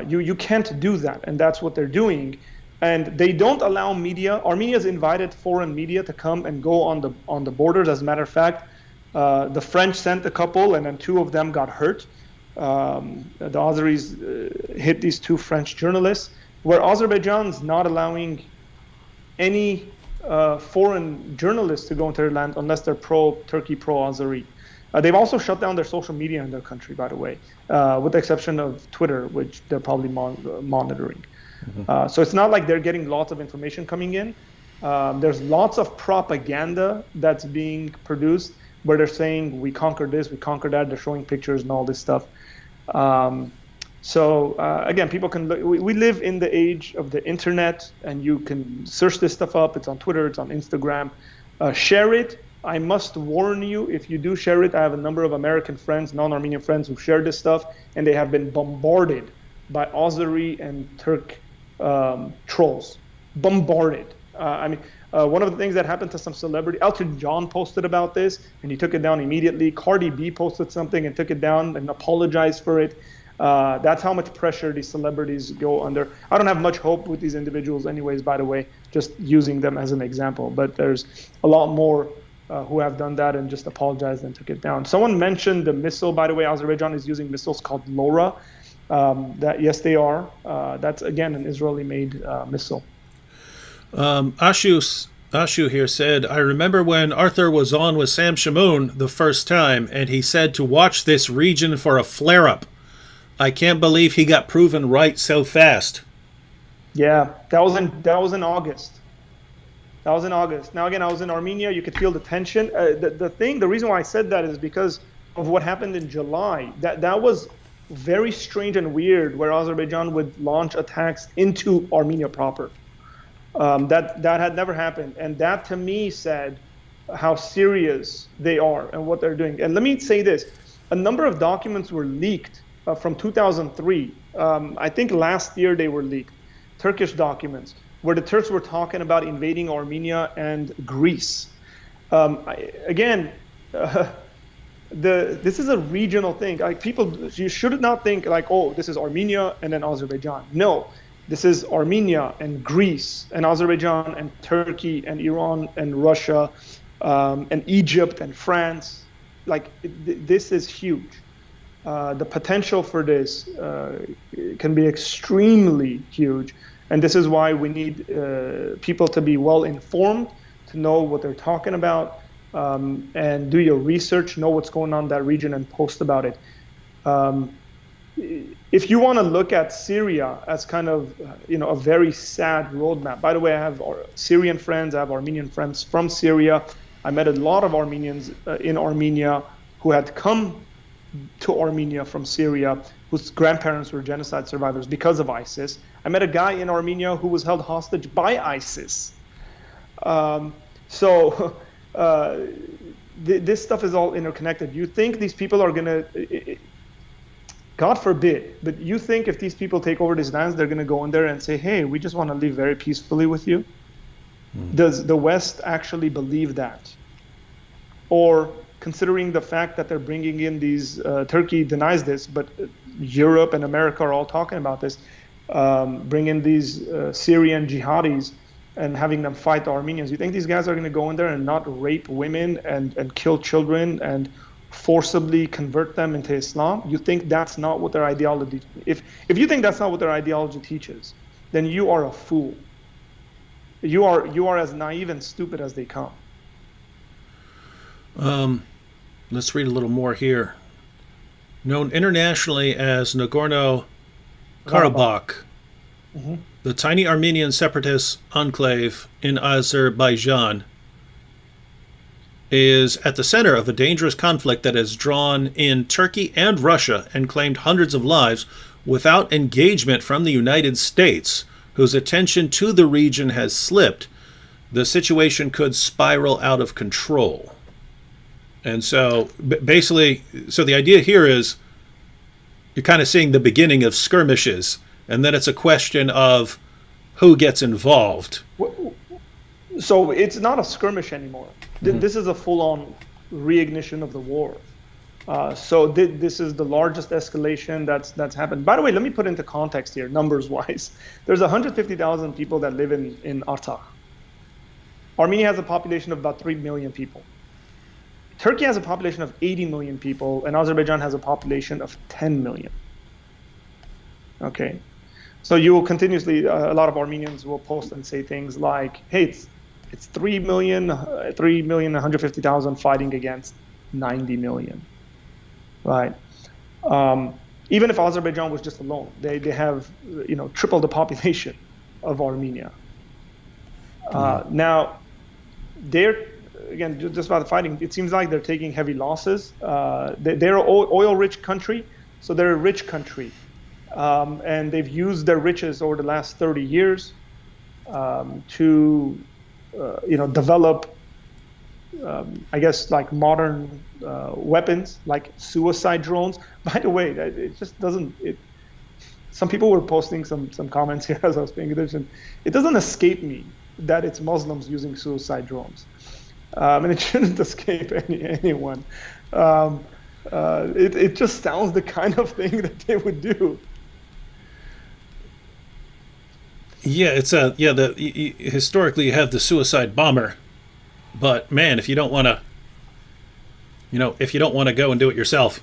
You can't do that, and that's what they're doing. And they don't allow media. Armenia's invited foreign media to come and go on the borders. As a matter of fact, the French sent a couple, and then two of them got hurt. The Azeris hit these two French journalists, where Azerbaijan's not allowing any foreign journalists to go into their land unless they're pro-Turkey, pro-Azeri. They've also shut down their social media in their country, by the way, with the exception of Twitter, which they're probably monitoring. So it's not like they're getting lots of information coming in. There's lots of propaganda that's being produced where they're saying, we conquered this, we conquered that. They're showing pictures and all this stuff. Again, people can look. We live in the age of the internet, and you can search this stuff up. It's on Twitter, it's on Instagram. Share it. I must warn you, if you do share it, I have a number of American friends, non-Armenian friends who share this stuff, and they have been bombarded by Azeri and Turk trolls. Bombarded. One of the things that happened to some celebrity, Elton John posted about this, and he took it down immediately. Cardi B posted something and took it down and apologized for it. That's how much pressure these celebrities go under. I don't have much hope with these individuals anyways, by the way, just using them as an example. But there's a lot more who have done that and just apologized and took it down. Someone mentioned the missile, by the way. Azerbaijan is using missiles called LoRa. Yes, they are. That's, again, an Israeli-made missile. Ashu here said, I remember when Arthur was on with Sam Shamoun the first time, and he said to watch this region for a flare-up. I can't believe he got proven right so fast. Yeah, that was in August. That was in August. Now, again, I was in Armenia. You could feel the tension. The reason why I said that is because of what happened in July. That was very strange and weird, where Azerbaijan would launch attacks into Armenia proper. That had never happened, and that to me said how serious they are and what they're doing. And let me say this: a number of documents were leaked from 2003. I think last year they were leaked, Turkish documents, where the Turks were talking about invading Armenia and Greece. This is a regional thing. Like people, you should not think like, oh, this is Armenia and then Azerbaijan. No, this is Armenia and Greece and Azerbaijan and Turkey and Iran and Russia and Egypt and France. Like this is huge. The potential for this can be extremely huge. And this is why we need people to be well informed, to know what they're talking about, and do your research, know what's going on in that region, and post about it. If you want to look at Syria as kind of a very sad roadmap. By the way, I have Syrian friends, I have Armenian friends from Syria. I met a lot of Armenians in Armenia who had come to Armenia from Syria, whose grandparents were genocide survivors because of ISIS. I met a guy in Armenia who was held hostage by ISIS. This stuff is all interconnected. You think these people are going to, God forbid, but you think if these people take over these lands, they're going to go in there and say, hey, we just want to live very peacefully with you? Does the West actually believe that? Or considering the fact that they're bringing in these, Turkey denies this, but Europe and America are all talking about this, bringing these Syrian jihadis and having them fight the Armenians. You think these guys are going to go in there and not rape women and kill children and forcibly convert them into Islam? You think that's not what their ideology, if you think that's not what their ideology teaches, then you are a fool. You are as naive and stupid as they come. Let's read a little more here. Known internationally as Nagorno Karabakh, the tiny Armenian separatist enclave in Azerbaijan is at the center of a dangerous conflict that has drawn in Turkey and Russia and claimed hundreds of lives without engagement from the United States, whose attention to the region has slipped. The situation could spiral out of control. And so basically, the idea here is you're kind of seeing the beginning of skirmishes, and then it's a question of who gets involved. So it's not a skirmish anymore. This is a full-on reignition of the war. This is the largest escalation that's happened. By the way, let me put into context here, numbers-wise. There's 150,000 people that live in Artsakh. Armenia has a population of about 3 million people. Turkey has a population of 80 million people, and Azerbaijan has a population of 10 million. Okay, so you will continuously, a lot of Armenians will post and say things like, hey, it's 3 million, 150,000 fighting against 90 million, right? Even if Azerbaijan was just alone, they have, triple the population of Armenia. Now, again, just about the fighting, it seems like they're taking heavy losses. They're an oil-rich country, so they're a rich country. And they've used their riches over the last 30 years to, develop, I guess, like modern weapons, like suicide drones. By the way, it just doesn't, some people were posting some comments here as I was paying attention. It doesn't escape me that it's Muslims using suicide drones. And it shouldn't escape anyone. It just sounds the kind of thing that they would do. Yeah, historically you have the suicide bomber, but man, if you don't want to go and do it yourself,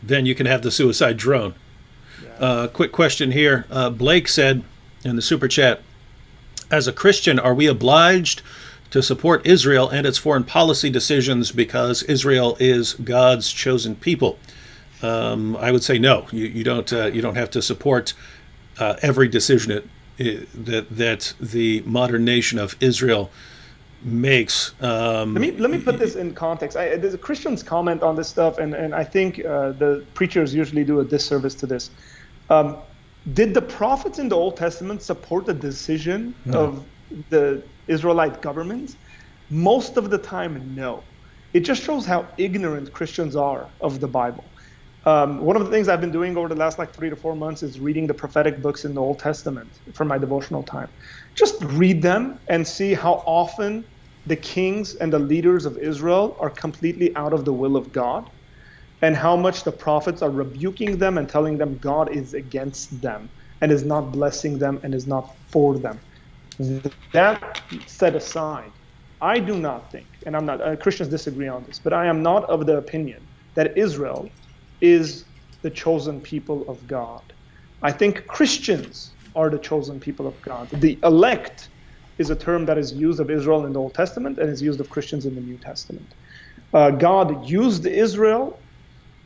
then you can have the suicide drone. Yeah. Quick question here. Blake said in the super chat, as a Christian, are we obliged to support Israel and its foreign policy decisions because Israel is God's chosen people? I would say no. You don't have to support every decision that the modern nation of Israel makes. Let me put this in context. There's a Christian's comment on this stuff, and I think the preachers usually do a disservice to this. Did the prophets in the Old Testament support the decision of the Israelite government? Most of the time, no. It just shows how ignorant Christians are of the Bible. One of the things I've been doing over the last like 3 to 4 months is reading the prophetic books in the Old Testament for my devotional time. Just read them and see how often the kings and the leaders of Israel are completely out of the will of God, and how much the prophets are rebuking them and telling them God is against them and is not blessing them and is not for them. That set aside, I do not think, and I'm not, Christians disagree on this, but I am not of the opinion that Israel is the chosen people of God. I think Christians are the chosen people of God. The elect is a term that is used of Israel in the Old Testament and is used of Christians in the New Testament. God used Israel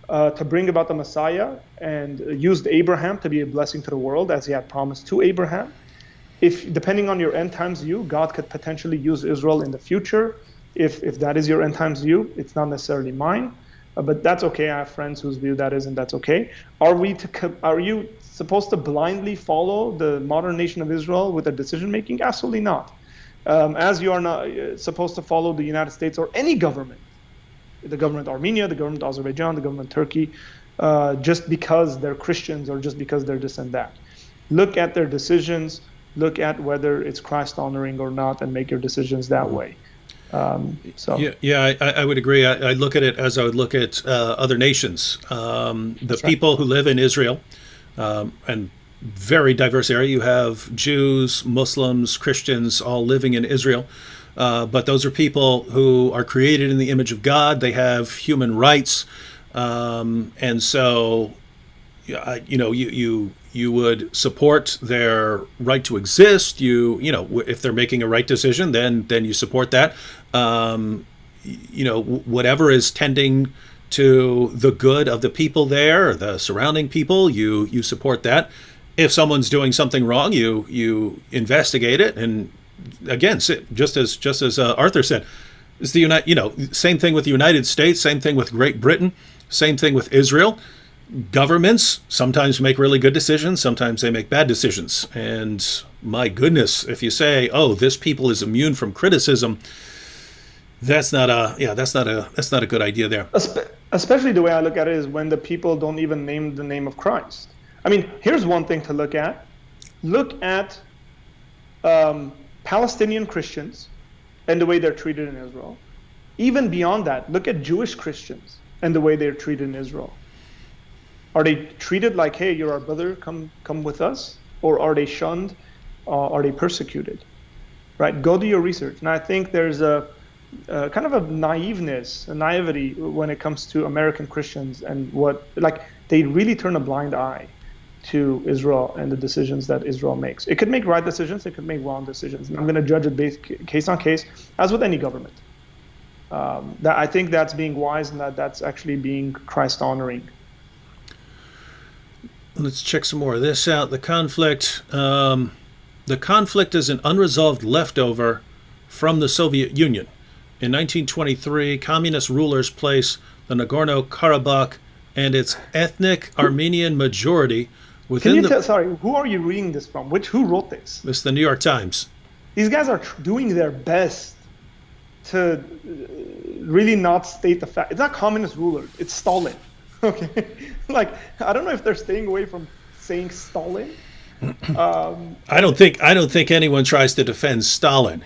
to bring about the Messiah and used Abraham to be a blessing to the world as he had promised to Abraham. If, depending on your end times view, God could potentially use Israel in the future. If that is your end times view, it's not necessarily mine. But that's okay. I have friends whose view that is, and that's okay. Are you supposed to blindly follow the modern nation of Israel with their decision making? Absolutely not. As you are not supposed to follow the United States or any government, the government of Armenia, the government of Azerbaijan, the government of Turkey, just because they're Christians or just because they're this and that. Look at their decisions. Look at whether it's Christ honoring or not, and make your decisions that way. I would agree. I look at it as I would look at other nations. The people who live in Israel, and very diverse area. You have Jews, Muslims, Christians, all living in Israel. But those are people who are created in the image of God. They have human rights, and so you would support their right to exist. If they're making a right decision, then you support that. Whatever is tending to the good of the people there, or the surrounding people, you support that. If someone's doing something wrong, you investigate it. And again, just as Arthur said, it's same thing with the United States, same thing with Great Britain, same thing with Israel. Governments sometimes make really good decisions, sometimes they make bad decisions. And my goodness, if you say, "Oh, this people is immune from criticism," that's not a good idea there. Especially the way I look at it is when the people don't even name the name of Christ. I mean, here's one thing to look at. Look at Palestinian Christians and the way they're treated in Israel. Even beyond that, look at Jewish Christians and the way they're treated in Israel. Are they treated like, hey, you're our brother, come with us? Or are they shunned? Are they persecuted? Right? Go do your research. And I think there's a kind of a naivety when it comes to American Christians and they really turn a blind eye to Israel and the decisions that Israel makes. It could make right decisions, it could make wrong decisions. And I'm going to judge it case on case, as with any government. I think that's being wise, and that's actually being Christ honoring. Let's check some more of this out. The conflict is an unresolved leftover from the Soviet Union. In 1923, communist rulers placed the Nagorno Karabakh and its ethnic Armenian majority within sorry, who are you reading this from? Who wrote this? This is the New York Times. These guys are doing their best to really not state the fact. It's not communist rulers, it's Stalin. Okay, I don't know if they're staying away from saying Stalin. I don't think anyone tries to defend Stalin.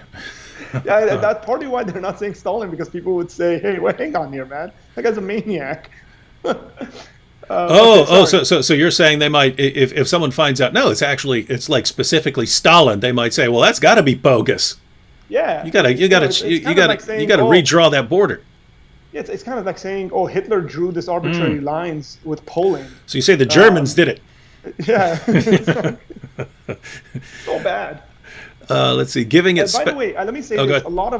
Yeah, that's partly why they're not saying Stalin, because people would say, "Hey, wait, hang on here, man. That guy's a maniac." So you're saying they might, if someone finds out, no, it's like specifically Stalin, they might say, well, that's got to be bogus. Yeah, you gotta redraw that border. Yeah, it's kind of like saying, "Oh, Hitler drew this arbitrary lines with Poland." So you say the Germans did it? Yeah, so bad. Let's see. Giving it. By the way, let me say this: a lot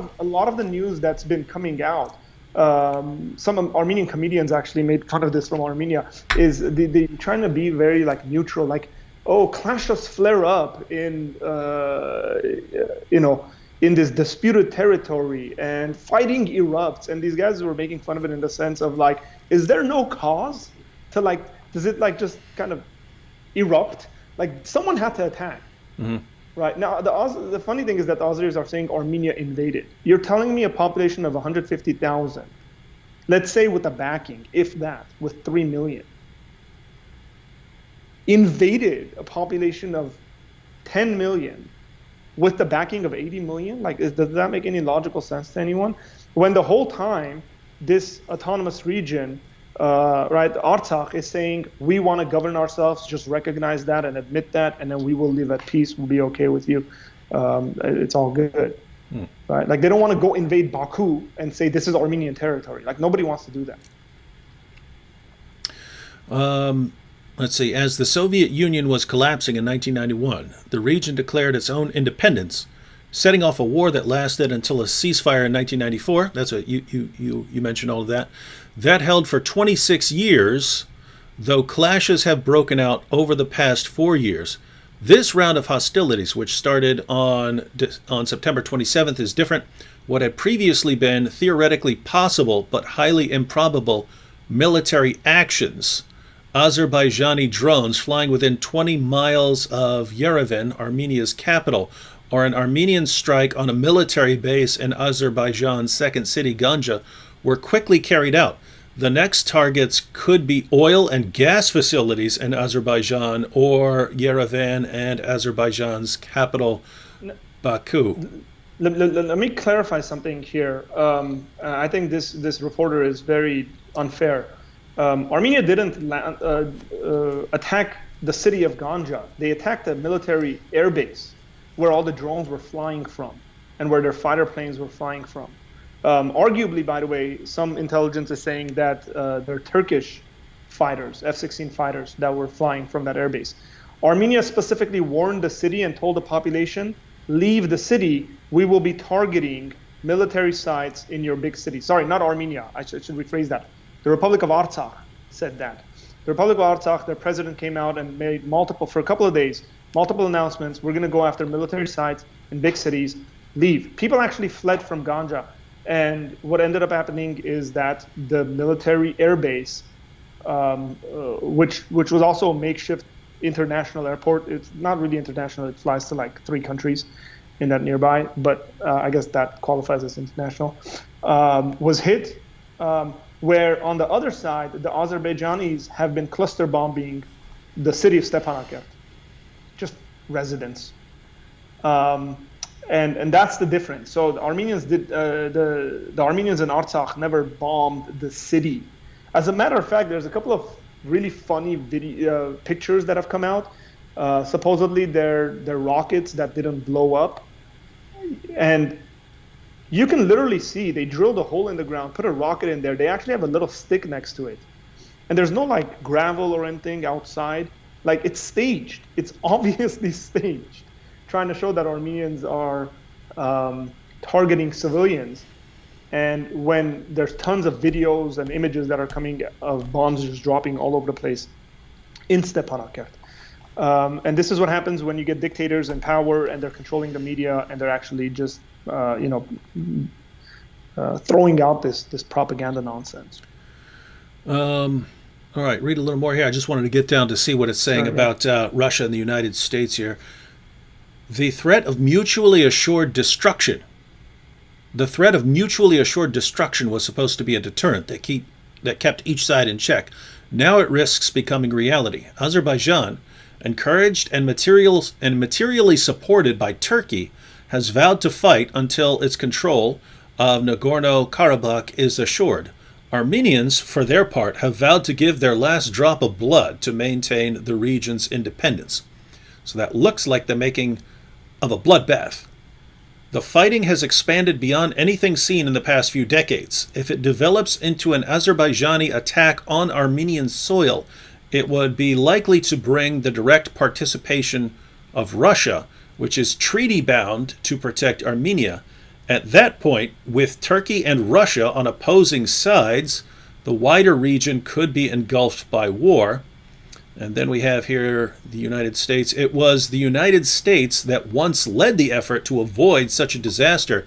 of the news that's been coming out. Some Armenian comedians actually made fun of this from Armenia. Is they trying to be very neutral, clashes flare up in in this disputed territory and fighting erupts, and these guys were making fun of it in the sense of is there no cause to does it just kind of erupt? Someone had to attack. Mm-hmm. Right now, the funny thing is that the Azeris are saying Armenia invaded. You're telling me a population of 150,000, let's say with a backing, if that, with 3 million, invaded a population of 10 million with the backing of 80 million? Like, does that make any logical sense to anyone? When the whole time, this autonomous region, right, Artsakh is saying, we want to govern ourselves, just recognize that and admit that, and then we will live at peace, we'll be okay with you. It's all good. Right? Like, they don't want to go invade Baku and say this is Armenian territory. Like, nobody wants to do that. Let's see. As the Soviet Union was collapsing in 1991, the region declared its own independence, setting off a war that lasted until a ceasefire in 1994. That's what you mentioned, all of that. That held for 26 years, though clashes have broken out over the past 4 years. This round of hostilities, which started on September 27th, is different. What had previously been theoretically possible but highly improbable military actions, Azerbaijani drones flying within 20 miles of Yerevan, Armenia's capital, or an Armenian strike on a military base in Azerbaijan's second city, Ganja, were quickly carried out. The next targets could be oil and gas facilities in Azerbaijan or Yerevan and Azerbaijan's capital, Baku. Let me clarify something here. I think this reporter is very unfair. Armenia didn't attack the city of Ganja. They attacked a military airbase where all the drones were flying from and where their fighter planes were flying from. Arguably, by the way, some intelligence is saying that they're Turkish fighters, F-16 fighters, that were flying from that airbase. Armenia specifically warned the city and told the population, leave the city, we will be targeting military sites in your big city. Sorry, not Armenia, I should rephrase that. The Republic of Artsakh said that. The Republic of Artsakh, their president came out and made for a couple of days, multiple announcements. We're going to go after military sites in big cities, leave. People actually fled from Ganja. And what ended up happening is that the military airbase, which was also a makeshift international airport, it's not really international, it flies to like 3 countries in that nearby, but I guess that qualifies as international, was hit, where on the other side, the Azerbaijanis have been cluster bombing the city of Stepanakert, just residents. And that's the difference. So the Armenians the Armenians in Artsakh never bombed the city. As a matter of fact, there's a couple of really funny pictures that have come out. Supposedly they're rockets that didn't blow up, and you can literally see they drilled a hole in the ground, put a rocket in there. They actually have a little stick next to it, and there's no like gravel or anything outside. Like, it's staged. It's obviously staged, trying to show that Armenians are targeting civilians. And when there's tons of videos and images that are coming of bombs just dropping all over the place in Stepanakert. And this is what happens when you get dictators in power and they're controlling the media and they're actually just, throwing out this propaganda nonsense. All right, read a little more here. I just wanted to get down to see what it's saying about Russia and the United States here. The threat of mutually assured destruction. The threat of mutually assured destruction was supposed to be a deterrent that kept each side in check. Now it risks becoming reality. Azerbaijan, encouraged and materially supported by Turkey, has vowed to fight until its control of Nagorno Karabakh is assured. Armenians, for their part, have vowed to give their last drop of blood to maintain the region's independence. So that looks like the making of a bloodbath. The fighting has expanded beyond anything seen in the past few decades. If it develops into an Azerbaijani attack on Armenian soil, it would be likely to bring the direct participation of Russia, which is treaty-bound to protect Armenia. At that point, with Turkey and Russia on opposing sides, the wider region could be engulfed by war. And then we have here the United States. It was the United States that once led the effort to avoid such a disaster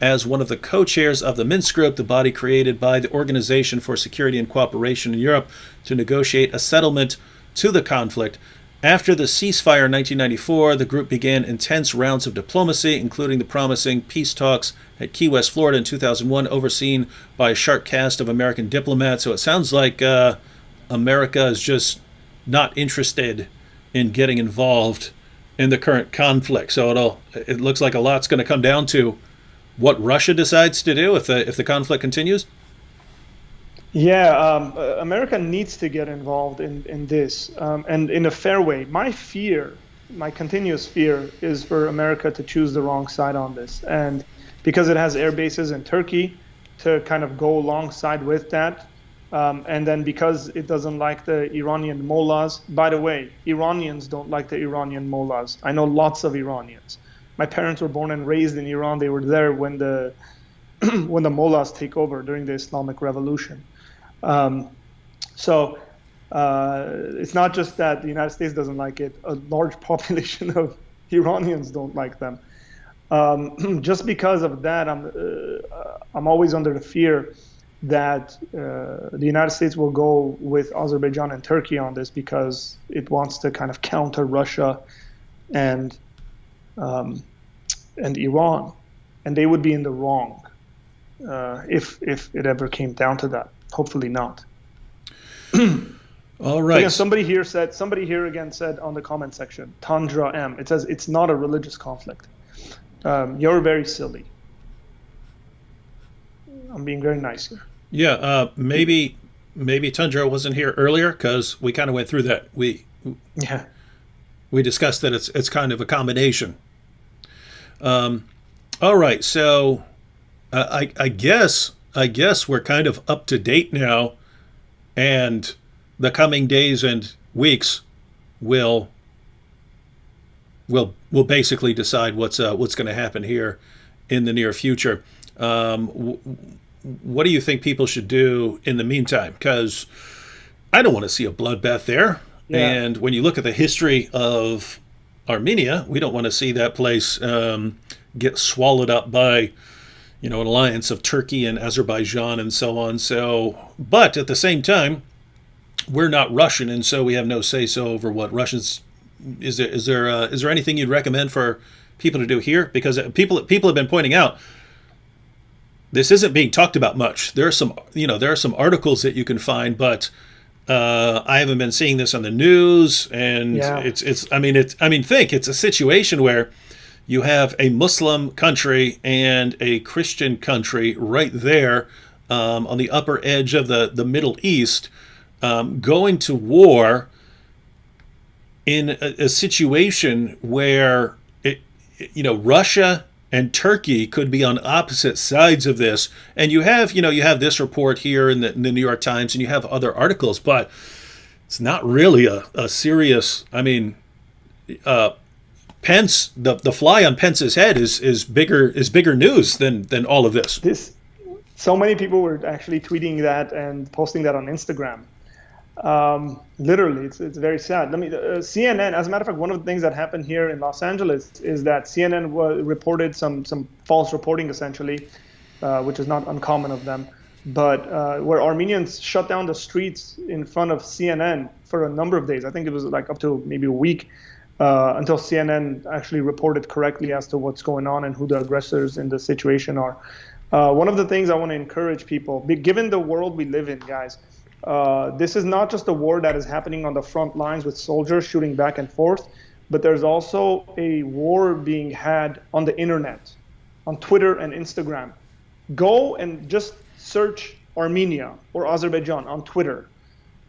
as one of the co-chairs of the Minsk Group, the body created by the Organization for Security and Cooperation in Europe to negotiate a settlement to the conflict. After the ceasefire in 1994, the group began intense rounds of diplomacy, including the promising peace talks at Key West, Florida in 2001, overseen by a sharp cast of American diplomats. So it sounds like America is just not interested in getting involved in the current conflict. So it looks like a lot's going to come down to what Russia decides to do if the conflict continues. Yeah, America needs to get involved in this, and in a fair way. My continuous fear is for America to choose the wrong side on this. And because it has air bases in Turkey, to kind of go alongside with that. And then because it doesn't like the Iranian mullahs, by the way, Iranians don't like the Iranian mullahs. I know lots of Iranians. My parents were born and raised in Iran. They were there when the when the mullahs take over during the Islamic Revolution. So it's not just that the United States doesn't like it. A large population of Iranians don't like them. Just because of that, I'm always under the fear that the United States will go with Azerbaijan and Turkey on this because it wants to kind of counter Russia and Iran, and they would be in the wrong if it ever came down to that. Hopefully not. All right. So again, somebody here again said on the comment section, Tundra M. It says it's not a religious conflict. You're very silly. I'm being very nice here. Yeah, maybe Tundra wasn't here earlier because we kind of went through that. We discussed that it's kind of a combination. All right, so I guess we're kind of up to date now, and the coming days and weeks will basically decide what's going to happen here in the near future. What do you think people should do in the meantime? Because I don't want to see a bloodbath there. Yeah. And when you look at the history of Armenia, we don't want to see that place get swallowed up by, an alliance of Turkey and Azerbaijan and so on. So, but at the same time, we're not Russian, and so we have no say-so over what Russians. Is there anything you'd recommend for people to do here? Because people have been pointing out this isn't being talked about much. There are some articles that you can find, but I haven't been seeing this on the news. And it's a situation where you have a Muslim country and a Christian country right there on the upper edge of the Middle East, going to war in a situation where Russia and Turkey could be on opposite sides of this. And you have this report here in the New York Times, and you have other articles, but it's not really a serious. Pence, the fly on Pence's head is bigger news than all of this. So many people were actually tweeting that and posting that on Instagram. Literally, it's very sad. CNN, as a matter of fact, one of the things that happened here in Los Angeles is that CNN reported some false reporting, essentially, which is not uncommon of them, but where Armenians shut down the streets in front of CNN for a number of days. I think it was like up to maybe a week until CNN actually reported correctly as to what's going on and who the aggressors in the situation are. One of the things I want to encourage people, given the world we live in, guys, this is not just a war that is happening on the front lines with soldiers shooting back and forth, but there's also a war being had on the internet, on Twitter and Instagram. Go and just search Armenia or Azerbaijan on Twitter.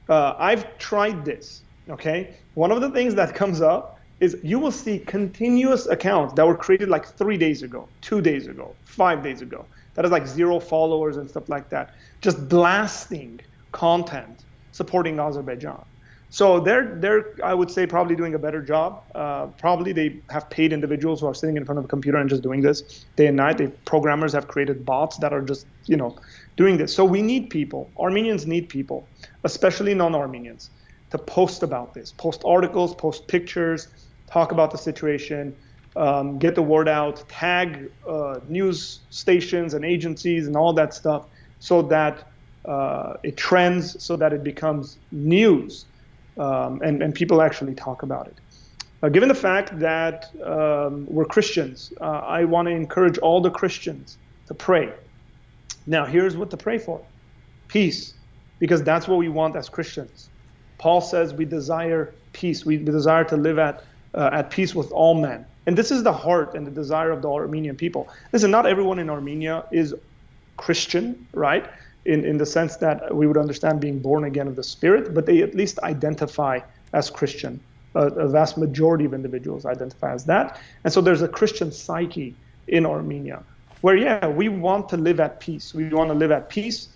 I've tried this, okay? One of the things that comes up is you will see continuous accounts that were created like 3 days ago, 2 days ago, 5 days ago. That is like 0 followers and stuff like that. Just blasting content supporting Azerbaijan. So they're I would say probably doing a better job. Probably they have paid individuals who are sitting in front of a computer and just doing this day and night. Programmers have created bots that are just doing this. So we need people. Armenians need people, especially non-Armenians, to post about this, post articles, post pictures, talk about the situation, get the word out, tag news stations and agencies and all that stuff, so that it trends, so that it becomes news, and people actually talk about it. Given the fact that we're Christians, I want to encourage all the Christians to pray. Now, here's what to pray for: peace, because that's what we want as Christians. Paul says we desire peace. We desire to live at peace with all men. And this is the heart and the desire of the Armenian people. Listen, not everyone in Armenia is Christian, right? In the sense that we would understand being born again of the Spirit, but they at least identify as Christian. A vast majority of individuals identify as that. And so there's a Christian psyche in Armenia where, yeah, we want to live at peace. We want to live at peace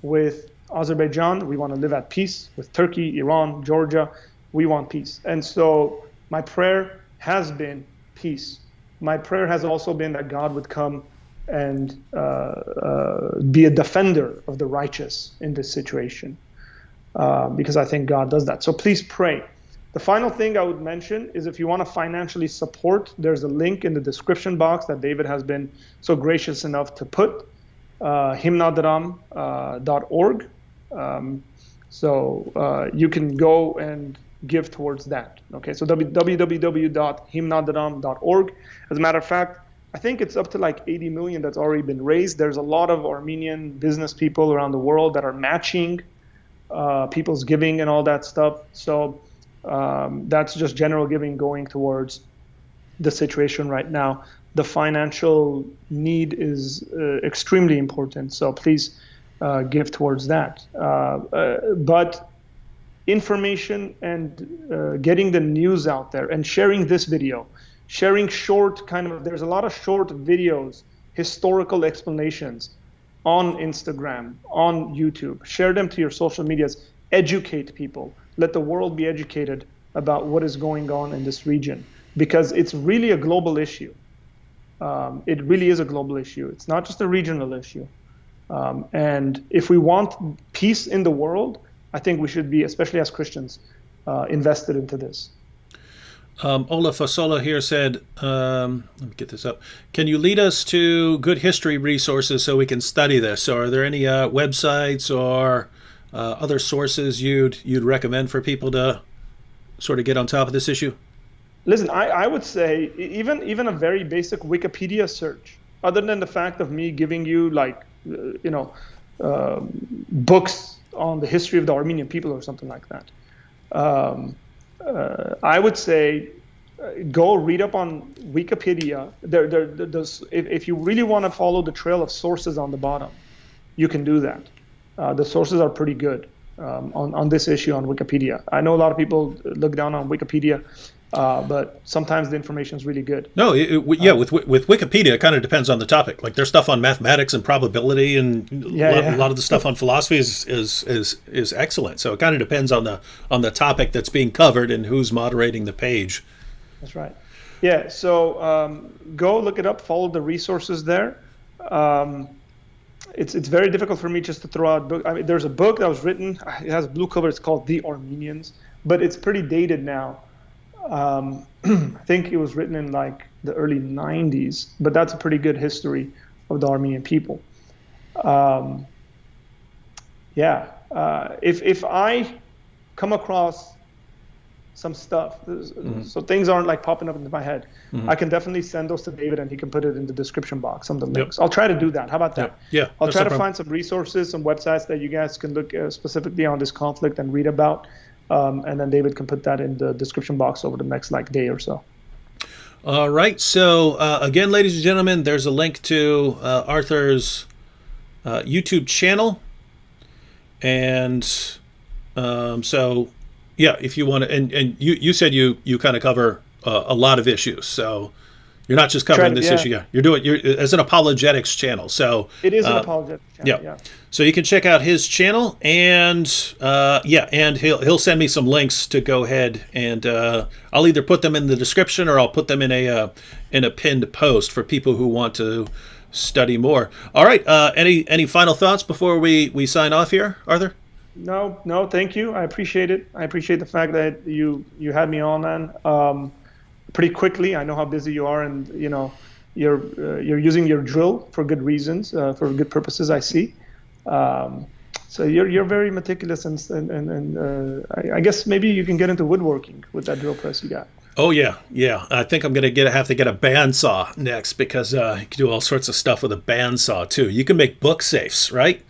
with Azerbaijan. We want to live at peace with Turkey, Iran, Georgia. We want peace. And so my prayer has been peace. My prayer has also been that God would come and be a defender of the righteous in this situation, because I think God does that. So please pray. The final thing I would mention is if you want to financially support, there's a link in the description box that David has been so gracious enough to put, himnadaram.org. So you can go and give towards that. Okay, so www.himnadaram.org. As a matter of fact, I think it's up to like 80 million that's already been raised. There's a lot of Armenian business people around the world that are matching people's giving and all that stuff. So that's just general giving going towards the situation right now. The financial need is extremely important. So please give towards that. But information and getting the news out there and sharing this video, sharing there's a lot of short videos, historical explanations on Instagram, on YouTube. Share them to your social medias. Educate people. Let the world be educated about what is going on in this region, because it's really a global issue. It really is a global issue. It's not just a regional issue. And if we want peace in the world, I think we should be, especially as Christians, invested into this. Ola Fasola here said, let me get this up. Can you lead us to good history resources so we can study this? So are there any websites or other sources you'd recommend for people to sort of get on top of this issue? Listen, I would say even a very basic Wikipedia search, other than the fact of me giving you books on the history of the Armenian people or something like that. I would say go read up on Wikipedia. If you really want to follow the trail of sources on the bottom, you can do that. The sources are pretty good on this issue on Wikipedia. I know a lot of people look down on Wikipedia, but sometimes the information is really good. No, with Wikipedia, it kind of depends on the topic. Like there's stuff on mathematics and probability, and a lot of the stuff on philosophy is excellent. So it kind of depends on the topic that's being covered and who's moderating the page. That's right. Yeah. So go look it up. Follow the resources there. It's very difficult for me just to throw out book. I mean, there's a book that was written. It has a blue cover. It's called The Armenians, but it's pretty dated now. I think it was written in like the early 90s, but that's a pretty good history of the Armenian people. If I come across some stuff, so things aren't like popping up into my head, I can definitely send those to David and he can put it in the description box, some of the links. I'll try to do that. How about that? Yeah. I'll try to find some resources, some websites that you guys can look specifically on this conflict and read about. And then David can put that in the description box over the next day or so. All right. So again, ladies and gentlemen, there's a link to Arthur's YouTube channel. And so, yeah, if you want to, and you said you kind of cover a lot of issues. So you're not just covering this issue. You're as an apologetics channel. So it is an apologetics channel. Yeah. So you can check out his channel, and and he'll send me some links to go ahead, and I'll either put them in the description or I'll put them in a pinned post for people who want to study more. All right. Any final thoughts before we sign off here, Arthur? No. Thank you. I appreciate it. I appreciate the fact that you had me on, man. Pretty quickly. I know how busy you are, and you're using your drill for good reasons, for good purposes. I see. So you're very meticulous, and I guess maybe you can get into woodworking with that drill press you got. Oh yeah. I think I'm gonna have to get a bandsaw next, because you can do all sorts of stuff with a bandsaw too. You can make book safes, right?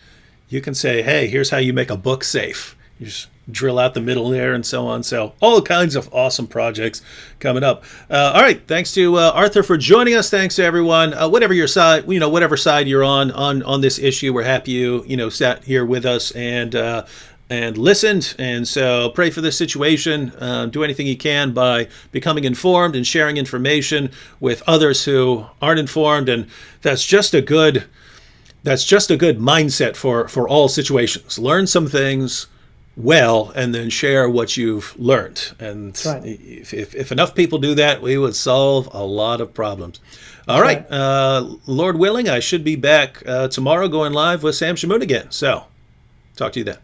You can say, hey, here's how you make a book safe. You just drill out the middle there and so on. So all kinds of awesome projects coming up. All right. Thanks to Arthur for joining us. Thanks to everyone. Whatever your side, whatever side you're on this issue, we're happy you sat here with us and listened. And so pray for this situation. Do anything you can by becoming informed and sharing information with others who aren't informed. And that's just a good mindset for all situations. Learn some things well, and then share what you've learned. And right. if enough people do that, we would solve a lot of problems. All right. Lord willing, I should be back tomorrow going live with Sam Shamoon again. So talk to you then.